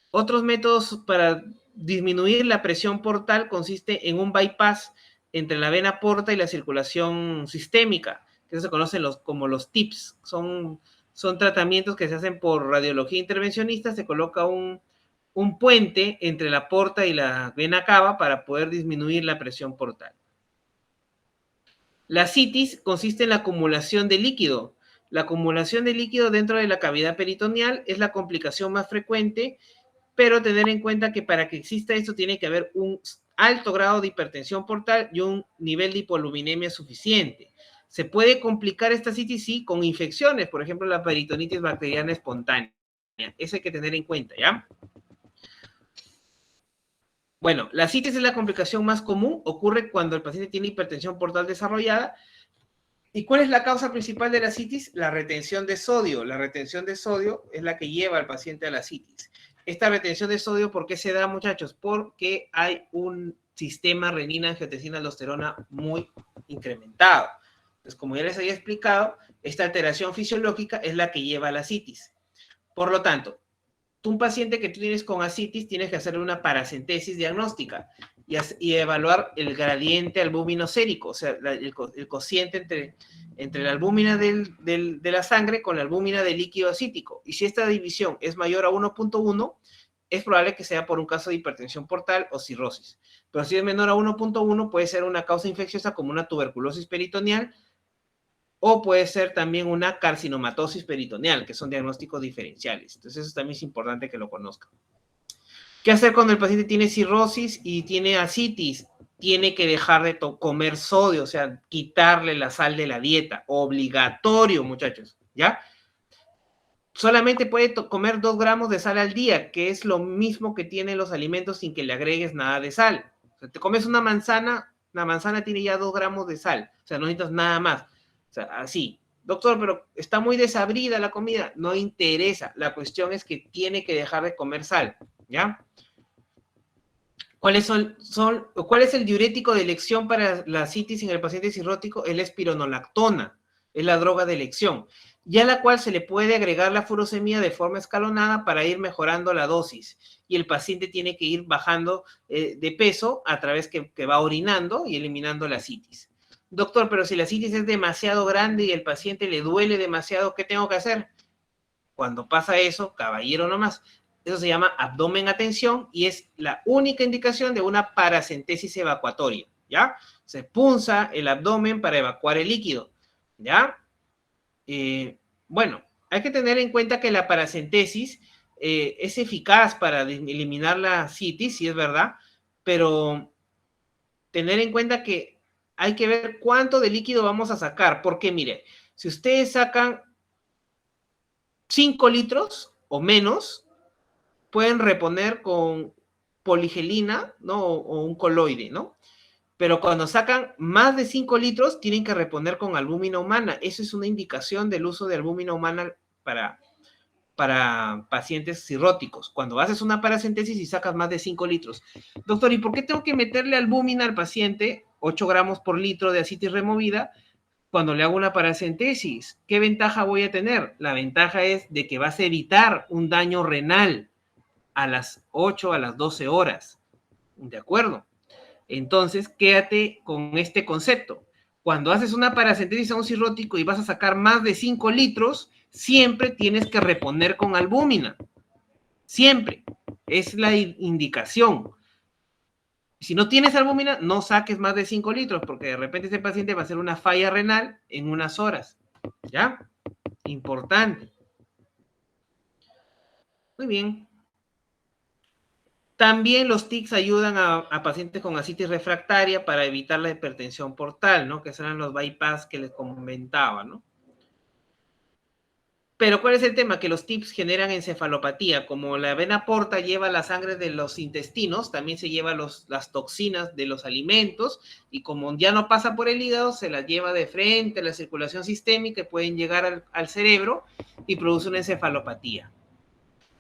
Otros métodos para disminuir la presión portal consiste en un bypass entre la vena porta y la circulación sistémica, que se conocen como los TIPS. Son tratamientos que se hacen por radiología intervencionista, se coloca un puente entre la porta y la vena cava para poder disminuir la presión portal. La citis consiste en la acumulación de líquido. La acumulación de líquido dentro de la cavidad peritoneal es la complicación más frecuente, pero tener en cuenta que para que exista esto tiene que haber un alto grado de hipertensión portal y un nivel de hipoluminemia suficiente. ¿Se puede complicar esta citis? Sí, con infecciones, por ejemplo, la peritonitis bacteriana espontánea. Eso hay que tener en cuenta, ¿ya? Bueno, la citis es la complicación más común, ocurre cuando el paciente tiene hipertensión portal desarrollada, ¿Y cuál es la causa principal de la citis? La retención de sodio. La retención de sodio es la que lleva al paciente a la citis. Esta retención de sodio, ¿por qué se da, muchachos? Porque hay un sistema renina-angiotensina-aldosterona muy incrementado. Entonces, como ya les había explicado, esta alteración fisiológica es la que lleva a la citis. Por lo tanto, tú, un paciente que tú tienes con ascitis, tienes que hacerle una paracentesis diagnóstica y evaluar el gradiente albúmino-sérico, o sea, el cociente entre la albúmina de la sangre con la albúmina del líquido acítico. Y si esta división es mayor a 1.1, es probable que sea por un caso de hipertensión portal o cirrosis. Pero si es menor a 1.1, puede ser una causa infecciosa como una tuberculosis peritoneal, o puede ser también una carcinomatosis peritoneal, que son diagnósticos diferenciales. Entonces, eso también es importante que lo conozcan. ¿Qué hacer cuando el paciente tiene cirrosis y tiene ascitis? Tiene que dejar de comer sodio, o sea, quitarle la sal de la dieta. Obligatorio, muchachos, ¿ya? Solamente puede comer 2 gramos de sal al día, que es lo mismo que tienen los alimentos sin que le agregues nada de sal. O sea, te comes una manzana tiene ya 2 gramos de sal, o sea, no necesitas nada más. O sea, así. Doctor, pero está muy desabrida la comida. No interesa. La cuestión es que tiene que dejar de comer sal, ¿ya? ¿Cuál es el diurético de elección para la citis en el paciente cirrótico? Es la espironolactona, es la droga de elección, y a la cual se le puede agregar la furosemida de forma escalonada para ir mejorando la dosis, y el paciente tiene que ir bajando de peso a través que va orinando y eliminando la citis. Doctor, pero si la citis es demasiado grande y el paciente le duele demasiado, ¿qué tengo que hacer? Cuando pasa eso, caballero nomás, eso se llama abdomen a tensión y es la única indicación de una paracentesis evacuatoria, ¿ya? Se punza el abdomen para evacuar el líquido, ¿ya? Bueno, hay que tener en cuenta que la paracentesis es eficaz para eliminar la citis, sí es verdad, pero tener en cuenta que hay que ver cuánto de líquido vamos a sacar, porque mire, si ustedes sacan 5 litros o menos, pueden reponer con poligelina, ¿no? O un coloide, ¿no? Pero cuando sacan más de 5 litros, tienen que reponer con albúmina humana. Eso es una indicación del uso de albúmina humana para pacientes cirróticos. Cuando haces una paracentesis y sacas más de 5 litros. Doctor, ¿y por qué tengo que meterle albúmina al paciente, 8 gramos por litro de ascitis removida, cuando le hago una paracentesis? ¿Qué ventaja voy a tener? La ventaja es de que vas a evitar un daño renal a las 8, a las 12 horas. ¿De acuerdo? Entonces, quédate con este concepto. Cuando haces una paracentesis a un cirrótico y vas a sacar más de 5 litros, siempre tienes que reponer con albúmina. Siempre. Es la indicación. Si no tienes albúmina, no saques más de 5 litros, porque de repente ese paciente va a hacer una falla renal en unas horas. ¿Ya? Importante. Muy bien. También los TICs ayudan a pacientes con ascitis refractaria para evitar la hipertensión portal, ¿no? Que serán los bypass que les comentaba, ¿no? Pero ¿cuál es el tema? Que los TICs generan encefalopatía. Como la vena porta lleva la sangre de los intestinos, también se lleva las toxinas de los alimentos, y como ya no pasa por el hígado, se las lleva de frente a la circulación sistémica y pueden llegar al cerebro y produce una encefalopatía.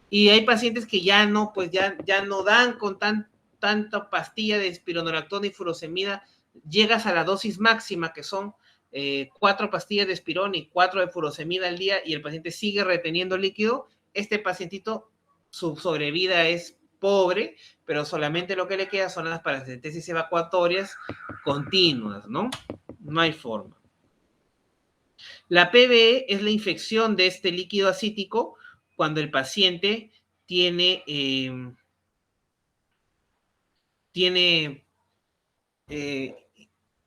Y hay pacientes que ya no, pues ya no dan con tanta pastilla de espironolactona y furosemida. Llegas a la dosis máxima, que son 4 pastillas de espirón y 4 de furosemida al día, y el paciente sigue reteniendo líquido. Este pacientito, su sobrevida es pobre, pero solamente lo que le queda son las paracentesis evacuatorias continuas, ¿no? No hay forma. La PBE es la infección de este líquido acítico cuando el paciente tiene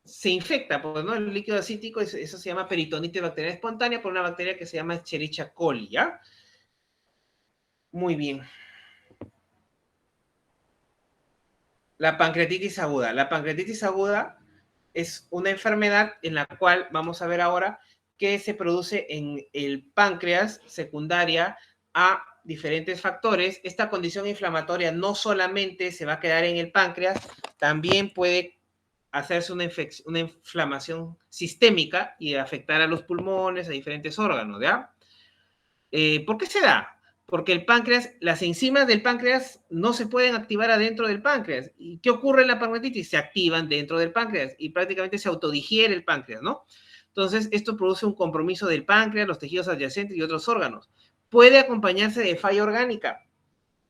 se infecta, pues, ¿no? El líquido acítico, eso se llama peritonitis bacteriana espontánea por una bacteria que se llama Escherichia coli, ¿ya? Muy bien. La pancreatitis aguda. La pancreatitis aguda es una enfermedad en la cual vamos a ver ahora que se produce en el páncreas secundaria a diferentes factores. Esta condición inflamatoria no solamente se va a quedar en el páncreas, también puede hacerse una inflamación sistémica y afectar a los pulmones, a diferentes órganos, ¿ya? ¿Por qué se da? Porque el páncreas, las enzimas del páncreas no se pueden activar adentro del páncreas. ¿Y qué ocurre en la pancreatitis? Se activan dentro del páncreas y prácticamente se autodigiere el páncreas, ¿no? Entonces, esto produce un compromiso del páncreas, los tejidos adyacentes y otros órganos. Puede acompañarse de falla orgánica,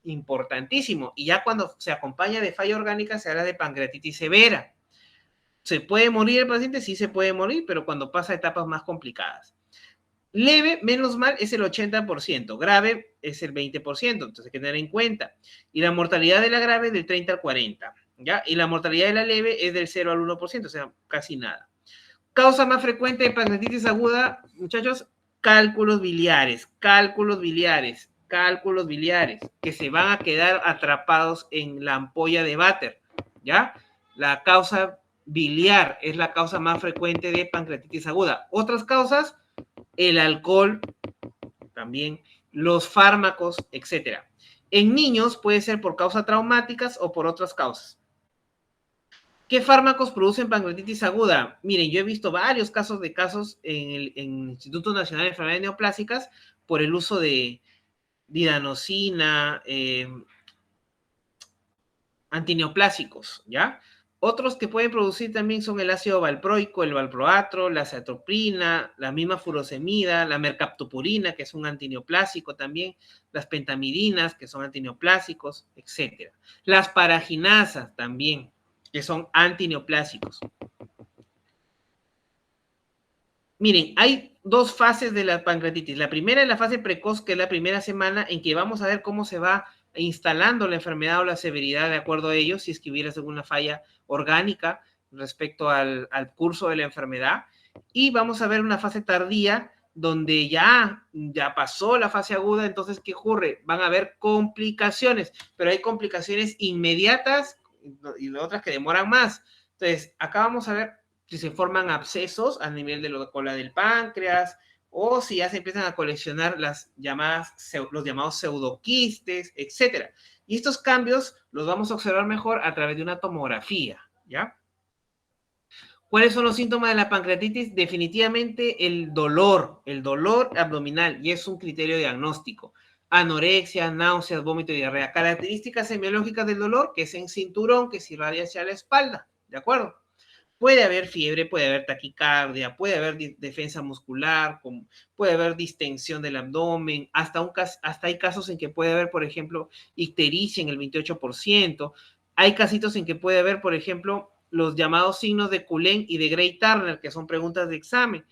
importantísimo. Y ya cuando se acompaña de falla orgánica se habla de pancreatitis severa. ¿Se puede morir el paciente? Sí se puede morir, pero cuando pasa a etapas más complicadas. Leve, menos mal, es el 80%. Grave es el 20%. Entonces hay que tener en cuenta. Y la mortalidad de la grave es del 30 al 40. ¿Ya? Y la mortalidad de la leve es del 0 al 1%, o sea, casi nada. Causa más frecuente de pancreatitis aguda, muchachos, cálculos biliares, que se van a quedar atrapados en la ampolla de váter, ¿ya? La causa biliar es la causa más frecuente de pancreatitis aguda. Otras causas, el alcohol, también los fármacos, etc. En niños puede ser por causas traumáticas o por otras causas. ¿Qué fármacos producen pancreatitis aguda? Miren, yo he visto varios casos en el Instituto Nacional de Enfermedades Neoplásicas por el uso de didanosina, antineoplásicos, ¿ya? Otros que pueden producir también son el ácido valproico, el valproatro, la acetoprina, la misma furosemida, la mercaptopurina, que es un antineoplásico también, las pentamidinas, que son antineoplásicos, etc. Las paraginasas también, que son antineoplásicos. Miren, hay dos fases de la pancreatitis. La primera es la fase precoz, que es la primera semana en que vamos a ver cómo se va instalando la enfermedad o la severidad de acuerdo a ello, si es que hubiera alguna falla orgánica respecto al curso de la enfermedad. Y vamos a ver una fase tardía donde ya pasó la fase aguda, entonces, ¿qué ocurre? Van a haber complicaciones, pero hay complicaciones inmediatas y otras que demoran más. Entonces, acá vamos a ver si se forman abscesos a nivel de la cola del páncreas, o si ya se empiezan a coleccionar los llamados pseudoquistes, etc. Y estos cambios los vamos a observar mejor a través de una tomografía, ¿ya? ¿Cuáles son los síntomas de la pancreatitis? Definitivamente el dolor abdominal, y es un criterio diagnóstico. Anorexia, náuseas, vómito y diarrea. Características semiológicas del dolor, que es en cinturón, que se irradia hacia la espalda, ¿de acuerdo? Puede haber fiebre, puede haber taquicardia, puede haber defensa muscular, puede haber distensión del abdomen, hasta hay casos en que puede haber, por ejemplo, ictericia en el 28%. Hay casitos en que puede haber, por ejemplo, los llamados signos de Cullen y de Gray-Turner, que son preguntas de examen.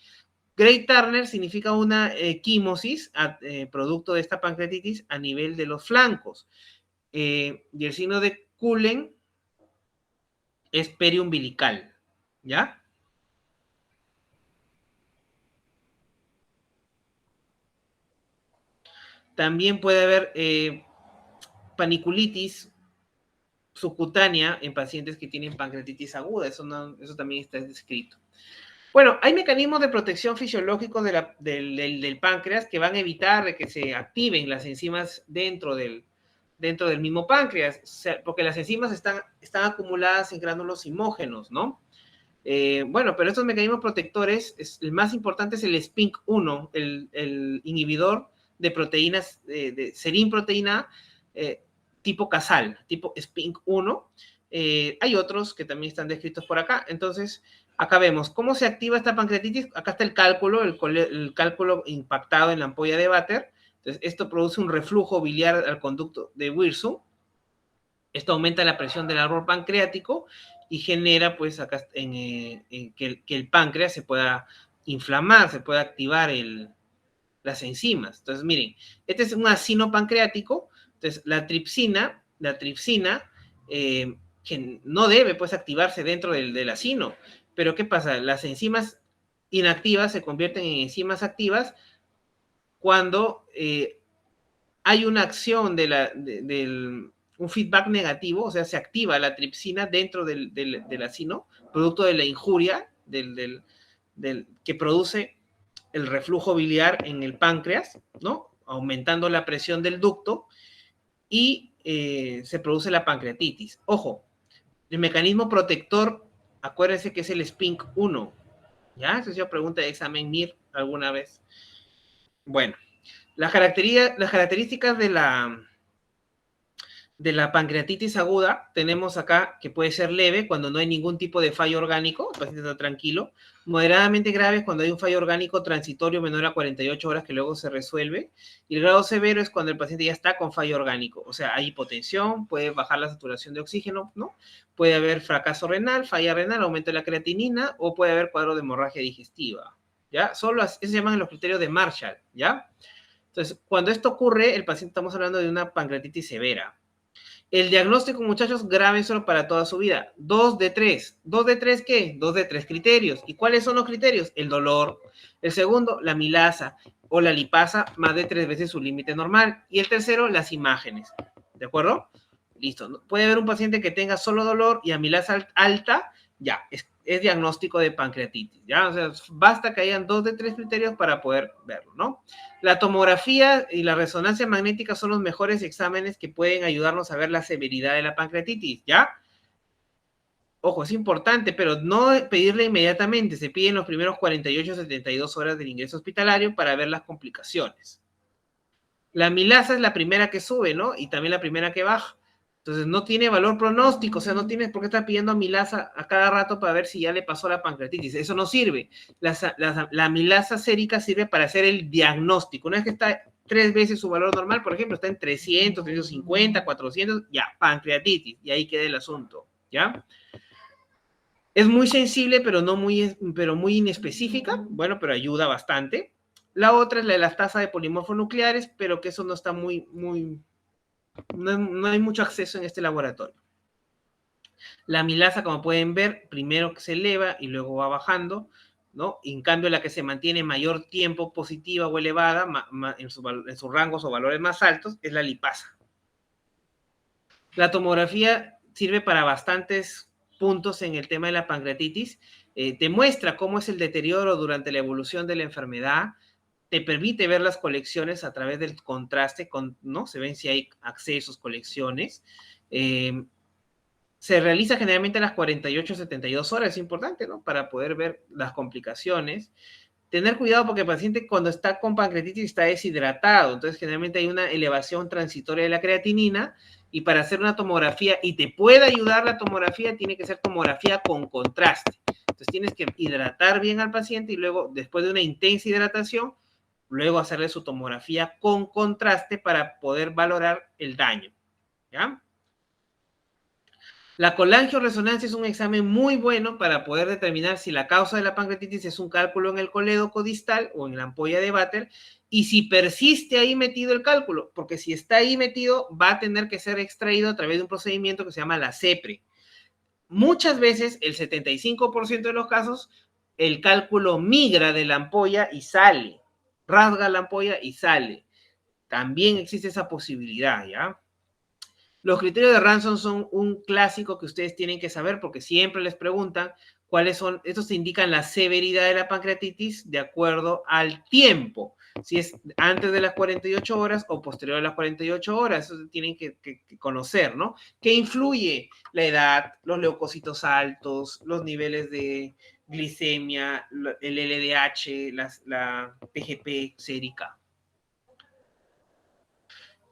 Gray-Turner significa una quimosis, producto de esta pancreatitis a nivel de los flancos. Y el signo de Cullen es periumbilical. ¿Ya? También puede haber paniculitis subcutánea en pacientes que tienen pancreatitis aguda. Eso también está descrito. Bueno, hay mecanismos de protección fisiológicos del páncreas que van a evitar que se activen las enzimas dentro del mismo páncreas, porque las enzimas están acumuladas en gránulos imógenos, ¿no? Bueno, pero estos mecanismos protectores, el más importante es el SPINK1, el inhibidor de proteínas, de serin proteína tipo casal, tipo SPINK1. Hay otros que también están descritos por acá. Entonces, acá vemos cómo se activa esta pancreatitis. Acá está el cálculo impactado en la ampolla de váter. Entonces, esto produce un reflujo biliar al conducto de Wirsum. Esto aumenta la presión del árbol pancreático y genera, pues, acá que el páncreas se pueda inflamar, se pueda activar las enzimas. Entonces, miren, este es un acino pancreático. Entonces, la tripsina, que no debe, pues, activarse dentro del acino. Pero, ¿qué pasa? Las enzimas inactivas se convierten en enzimas activas cuando hay una acción un feedback negativo, o sea, se activa la tripsina dentro del acino, producto de la injuria que produce el reflujo biliar en el páncreas, ¿no? Aumentando la presión del ducto y se produce la pancreatitis. Ojo, el mecanismo protector Acuérdense que es el SPINC 1. ¿Ya? Esa es una pregunta de examen MIR alguna vez. Bueno, las características de la pancreatitis aguda, tenemos acá que puede ser leve cuando no hay ningún tipo de fallo orgánico, el paciente está tranquilo, moderadamente grave cuando hay un fallo orgánico transitorio menor a 48 horas que luego se resuelve, y el grado severo es cuando el paciente ya está con fallo orgánico, o sea, hay hipotensión, puede bajar la saturación de oxígeno, ¿no? Puede haber fracaso renal, falla renal, aumento de la creatinina, o puede haber cuadro de hemorragia digestiva, ¿ya? Solo eso se llaman los criterios de Marshall, ¿ya? Entonces, cuando esto ocurre, el paciente, estamos hablando de una pancreatitis severa. El diagnóstico, muchachos, grábenselo para toda su vida. 2 de 3. ¿2 de 3 qué? 2 de 3 criterios. ¿Y cuáles son los criterios? El dolor. El segundo, la amilasa o la lipasa más de 3 veces su límite normal. Y el tercero, las imágenes. ¿De acuerdo? Listo. Puede haber un paciente que tenga solo dolor y amilasa alta, ya, es diagnóstico de pancreatitis, ¿ya? O sea, basta que hayan 2 de 3 criterios para poder verlo, ¿no? La tomografía y la resonancia magnética son los mejores exámenes que pueden ayudarnos a ver la severidad de la pancreatitis, ¿ya? Ojo, es importante, pero no pedirla inmediatamente. Se piden los primeros 48 a 72 horas del ingreso hospitalario para ver las complicaciones. La amilasa es la primera que sube, ¿no? Y también la primera que baja. Entonces no tiene valor pronóstico, o sea, no tienes por qué estar pidiendo amilasa a cada rato para ver si ya le pasó la pancreatitis. Eso no sirve. La amilasa sérica sirve para hacer el diagnóstico. Una vez que está 3 veces su valor normal, por ejemplo, está en 300, 350, 400, ya, pancreatitis. Y ahí queda el asunto, ¿ya? Es muy sensible, pero muy inespecífica. Bueno, pero ayuda bastante. La otra es la elastasa de polimorfonucleares, pero que eso no está no hay mucho acceso en este laboratorio. La amilasa, como pueden ver, primero que se eleva y luego va bajando, ¿no? En cambio, la que se mantiene mayor tiempo positiva o elevada en sus rangos o valores más altos es la lipasa. La tomografía sirve para bastantes puntos en el tema de la pancreatitis. Te muestra cómo es el deterioro durante la evolución de la enfermedad, te permite ver las colecciones a través del contraste, ¿no? Se ven si hay accesos, colecciones. Se realiza generalmente a las 48 72 horas, es importante, ¿no? Para poder ver las complicaciones. Tener cuidado porque el paciente cuando está con pancreatitis está deshidratado, entonces generalmente hay una elevación transitoria de la creatinina y para hacer una tomografía, y te puede ayudar la tomografía, tiene que ser tomografía con contraste. Entonces tienes que hidratar bien al paciente y luego, después de una intensa hidratación, luego hacerle su tomografía con contraste para poder valorar el daño, ¿ya? La colangioresonancia es un examen muy bueno para poder determinar si la causa de la pancreatitis es un cálculo en el colédoco distal o en la ampolla de Vater y si persiste ahí metido el cálculo, porque si está ahí metido va a tener que ser extraído a través de un procedimiento que se llama la CEPRE. Muchas veces, el 75% de los casos, el cálculo migra de la ampolla y sale, rasga la ampolla y sale. También existe esa posibilidad, ¿ya? Los criterios de Ransom son un clásico que ustedes tienen que saber porque siempre les preguntan cuáles son, estos te indican la severidad de la pancreatitis de acuerdo al tiempo, si es antes de las 48 horas o posterior a las 48 horas, eso tienen que conocer, ¿no? ¿Qué influye? La edad, los leucocitos altos, los niveles de glicemia, el LDH, la PGP sérica.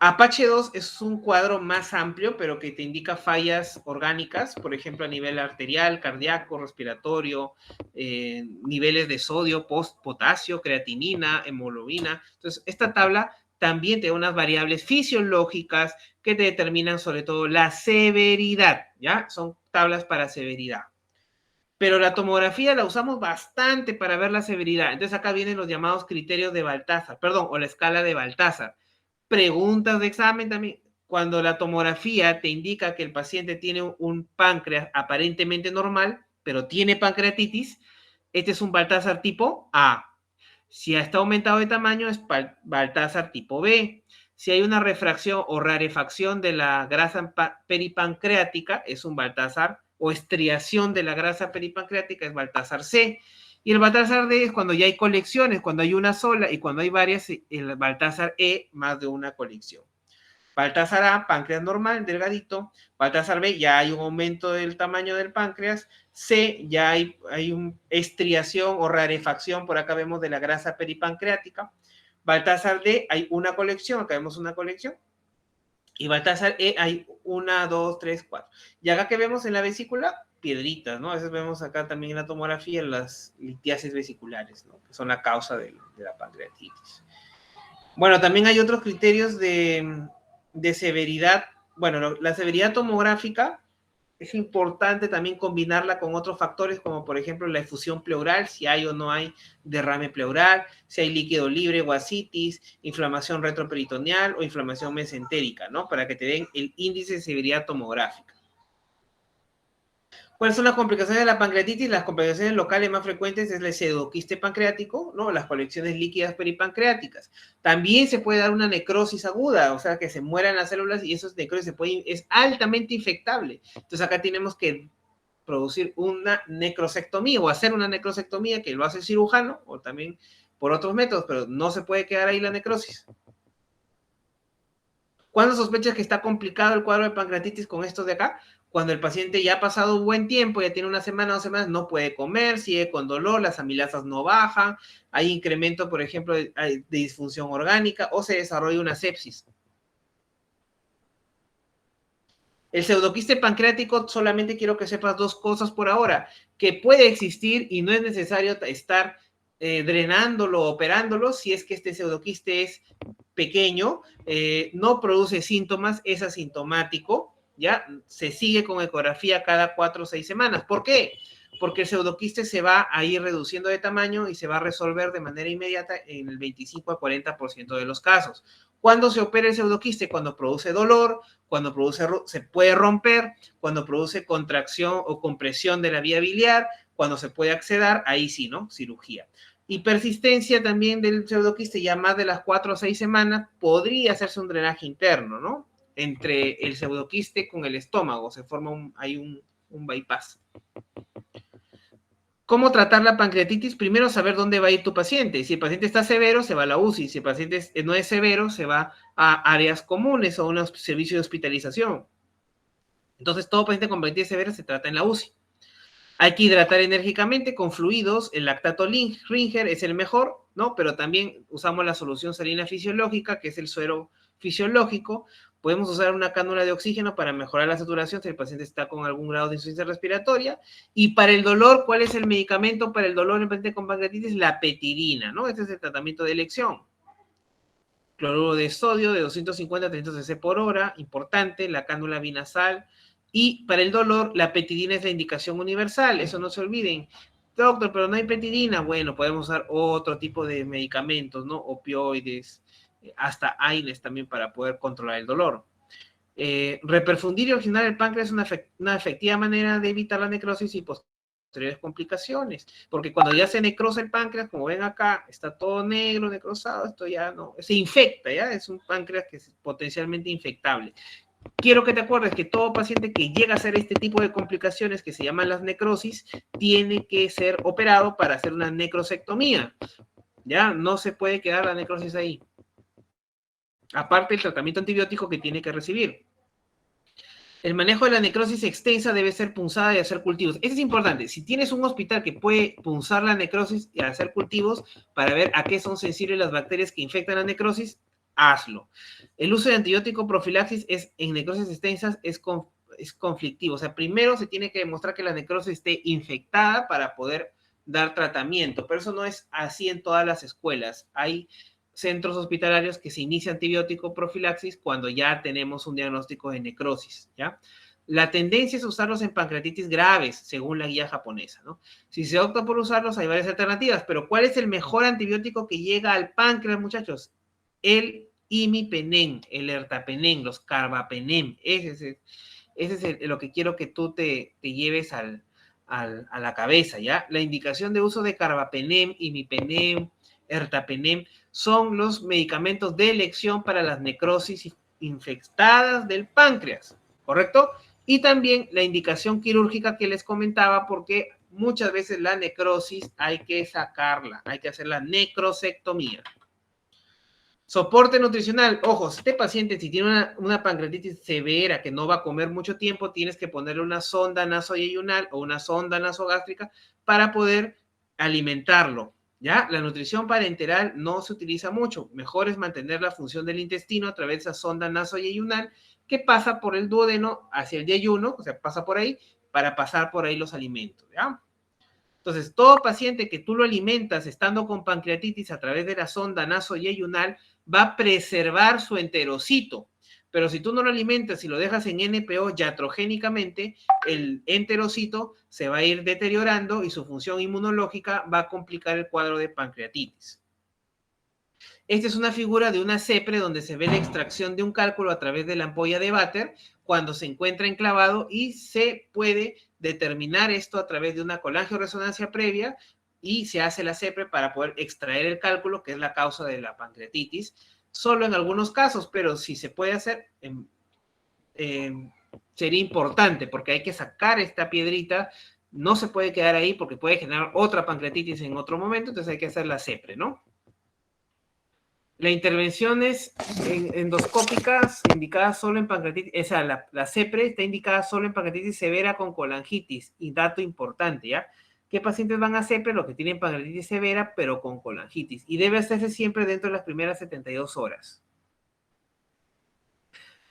Apache 2 es un cuadro más amplio, pero que te indica fallas orgánicas, por ejemplo, a nivel arterial, cardíaco, respiratorio, niveles de sodio, potasio, creatinina, hemoglobina. Entonces, esta tabla también te da unas variables fisiológicas que te determinan sobre todo la severidad, ¿ya? Son tablas para severidad. Pero la tomografía la usamos bastante para ver la severidad. Entonces, acá vienen los llamados criterios de Baltazar, perdón, o la escala de Baltazar. Preguntas de examen también. Cuando la tomografía te indica que el paciente tiene un páncreas aparentemente normal, pero tiene pancreatitis, este es un Baltazar tipo A. Si está aumentado de tamaño, es Baltazar tipo B. Si hay una refracción o rarefacción de la grasa peripancreática, es un Baltazar, o estriación de la grasa peripancreática, es Baltazar C. Y el Baltazar D es cuando ya hay colecciones, cuando hay una sola, y cuando hay varias, el Baltazar E, más de una colección. Baltasar A, páncreas normal, delgadito. Baltasar B, ya hay un aumento del tamaño del páncreas. C, ya hay una estriación o rarefacción, por acá vemos de la grasa peripancreática. Baltasar D, hay una colección, acá vemos una colección. Y Baltasar E, hay 1, 2, 3, 4. Y acá que vemos en la vesícula, piedritas, ¿no? A veces vemos acá también en la tomografía las litiasis vesiculares, ¿no? Que son la causa de la pancreatitis. Bueno, también hay otros criterios de severidad. Bueno, la severidad tomográfica es importante también combinarla con otros factores, como por ejemplo la efusión pleural, si hay o no hay derrame pleural, si hay líquido libre o ascitis, inflamación retroperitoneal o inflamación mesentérica, ¿no? Para que te den el índice de severidad tomográfica. ¿Cuáles son las complicaciones de la pancreatitis? Las complicaciones locales más frecuentes es el pseudoquiste pancreático, ¿no? Las colecciones líquidas peripancreáticas. También se puede dar una necrosis aguda, o sea, que se mueran las células y esos necrosis es altamente infectable. Entonces acá tenemos que producir una necrosectomía o hacer una necrosectomía que lo hace el cirujano o también por otros métodos, pero no se puede quedar ahí la necrosis. ¿Cuándo sospechas que está complicado el cuadro de pancreatitis con estos de acá? Cuando el paciente ya ha pasado un buen tiempo, ya tiene una semana o 2 semanas, no puede comer, sigue con dolor, las amilasas no bajan, hay incremento, por ejemplo, de disfunción orgánica o se desarrolla una sepsis. El pseudoquiste pancreático, solamente quiero que sepas 2 cosas por ahora, que puede existir y no es necesario estar drenándolo, operándolo, si es que este pseudoquiste es pequeño, no produce síntomas, es asintomático, ¿ya? Se sigue con ecografía cada 4 o 6 semanas. ¿Por qué? Porque el pseudoquiste se va a ir reduciendo de tamaño y se va a resolver de manera inmediata en el 25 a 40% de los casos. ¿Cuándo se opera el pseudoquiste? Cuando produce dolor, cuando se puede romper, cuando produce contracción o compresión de la vía biliar, cuando se puede acceder, ahí sí, ¿no? Cirugía. Y persistencia también del pseudoquiste, ya más de las 4 o 6 semanas, podría hacerse un drenaje interno, ¿no? Entre el pseudoquiste con el estómago, se forma hay un bypass. ¿Cómo tratar la pancreatitis? Primero saber dónde va a ir tu paciente. Si el paciente está severo, se va a la UCI. Si el paciente no es severo, se va a áreas comunes o a un servicio de hospitalización. Entonces, todo paciente con pancreatitis severa se trata en la UCI. Hay que hidratar enérgicamente con fluidos. El lactato Ringer es el mejor, ¿no? Pero también usamos la solución salina fisiológica, que es el suero fisiológico. Podemos usar una cánula de oxígeno para mejorar la saturación si el paciente está con algún grado de insuficiencia respiratoria. Y para el dolor, ¿cuál es el medicamento para el dolor en paciente con pancreatitis? La petidina, ¿no? Este es el tratamiento de elección. Cloruro de sodio de 250 a 300 cc por hora, importante, la cánula binasal. Y para el dolor, la petidina es la indicación universal, eso no se olviden. Doctor, pero no hay petidina. Bueno, podemos usar otro tipo de medicamentos, ¿no? Opioides, hasta AINES también para poder controlar el dolor. Reperfundir y oxigenar el páncreas es una efectiva manera de evitar la necrosis y posteriores complicaciones, porque cuando ya se necrosa el páncreas, como ven acá, está todo negro, necrosado, esto ya no, se infecta, ¿ya? Es un páncreas que es potencialmente infectable. Quiero que te acuerdes que todo paciente que llega a hacer este tipo de complicaciones que se llaman las necrosis, tiene que ser operado para hacer una necrosectomía, ¿ya? No se puede quedar la necrosis ahí. Aparte el tratamiento antibiótico que tiene que recibir. El manejo de la necrosis extensa debe ser punzada y hacer cultivos. Eso es importante. Si tienes un hospital que puede punzar la necrosis y hacer cultivos para ver a qué son sensibles las bacterias que infectan la necrosis, hazlo. El uso de antibiótico profilaxis en necrosis extensas es conflictivo. O sea, primero se tiene que demostrar que la necrosis esté infectada para poder dar tratamiento, pero eso no es así en todas las escuelas. Hay centros hospitalarios que se inicia antibiótico profilaxis cuando ya tenemos un diagnóstico de necrosis, ¿ya? La tendencia es usarlos en pancreatitis graves, según la guía japonesa, ¿no? Si se opta por usarlos, hay varias alternativas, pero ¿cuál es el mejor antibiótico que llega al páncreas, muchachos? El imipenem, el ertapenem, los carbapenem. Ese es lo que quiero que tú te lleves a la cabeza, ¿ya? La indicación de uso de carbapenem, imipenem, ertapenem, son los medicamentos de elección para las necrosis infectadas del páncreas, ¿correcto? Y también la indicación quirúrgica que les comentaba, porque muchas veces la necrosis hay que sacarla, hay que hacer la necrosectomía. Soporte nutricional. Ojo, si este paciente, si tiene una pancreatitis severa que no va a comer mucho tiempo, tienes que ponerle una sonda nasoyeyunal o una sonda nasogástrica para poder alimentarlo, ¿ya? La nutrición parenteral no se utiliza mucho. Mejor es mantener la función del intestino a través de esa sonda nasoyeyunal que pasa por el duodeno hacia el yeyuno, o sea, pasa por ahí, para pasar por ahí los alimentos, ¿ya? Entonces, todo paciente que tú lo alimentas estando con pancreatitis a través de la sonda nasoyeyunal va a preservar su enterocito. Pero si tú no lo alimentas y lo dejas en NPO iatrogénicamente, el enterocito se va a ir deteriorando y su función inmunológica va a complicar el cuadro de pancreatitis. Esta es una figura de una CEPRE donde se ve la extracción de un cálculo a través de la ampolla de váter cuando se encuentra enclavado y se puede determinar esto a través de una colangioresonancia previa y se hace la CEPRE para poder extraer el cálculo, que es la causa de la pancreatitis, solo en algunos casos, pero si se puede hacer, sería importante porque hay que sacar esta piedrita, no se puede quedar ahí porque puede generar otra pancreatitis en otro momento, entonces hay que hacer la CEPRE, ¿no? La intervención es endoscópicas indicadas solo en pancreatitis, o sea, la CEPRE está indicada solo en pancreatitis severa con colangitis. Y dato importante, ¿ya? ¿Qué pacientes van a CEPRE? Los que tienen pancreatitis severa, pero con colangitis. Y debe hacerse siempre dentro de las primeras 72 horas.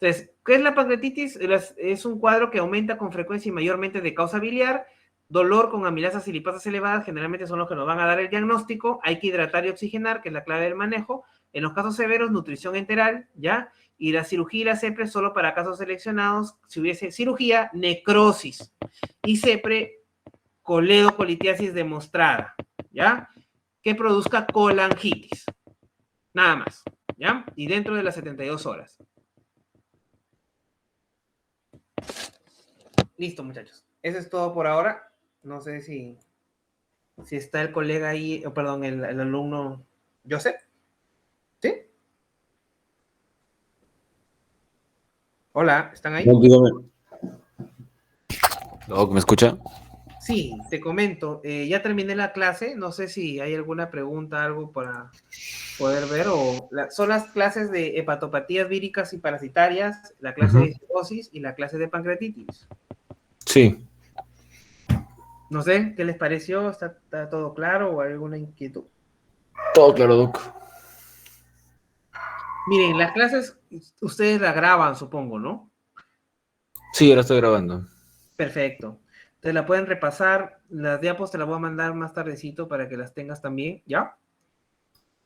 Entonces, ¿qué es la pancreatitis? Es un cuadro que aumenta con frecuencia y mayormente de causa biliar. Dolor con amilasas y lipasas elevadas generalmente son los que nos van a dar el diagnóstico. Hay que hidratar y oxigenar, que es la clave del manejo. En los casos severos, nutrición enteral, ¿ya? Y la cirugía y la CEPRE solo para casos seleccionados. Si hubiese cirugía, necrosis. Y CEPRE, coledocolitiasis demostrada, ¿ya? Que produzca colangitis. Nada más, ¿ya? Y dentro de las 72 horas. Listo, muchachos. Eso es todo por ahora. No sé si está el colega ahí, o perdón, el alumno Joseph. ¿Sí? Hola, ¿están ahí? No, dígame. Doc, ¿me escucha? Sí, te comento. Ya terminé la clase. No sé si hay alguna pregunta, algo para poder ver. Son las clases de hepatopatías víricas y parasitarias, la clase Ujú. de cirrosis y la clase de pancreatitis. Sí, No sé, ¿qué les pareció? ¿Está todo claro o hay alguna inquietud? todo claro, Doc. Miren, las clases ustedes las graban, supongo, ¿no? Sí, ahora estoy grabando. Perfecto. Te la pueden repasar. Las diapos te las voy a mandar más tardecito para que las tengas también, ¿ya?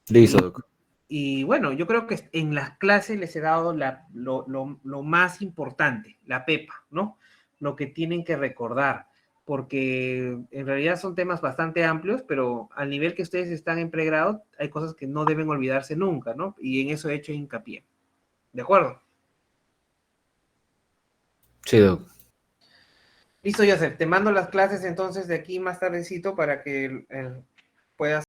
Listo, Y, Doc. y bueno, yo creo que en las clases les he dado lo más importante, la pepa, ¿no? Lo que tienen que recordar, porque en realidad son temas bastante amplios, pero al nivel que ustedes están en pregrado, hay cosas que no deben olvidarse nunca, ¿no? Y en eso he hecho hincapié. ¿De acuerdo? Sí, Doc. Listo, Joseph. Te mando las clases entonces de aquí más tardecito para que puedas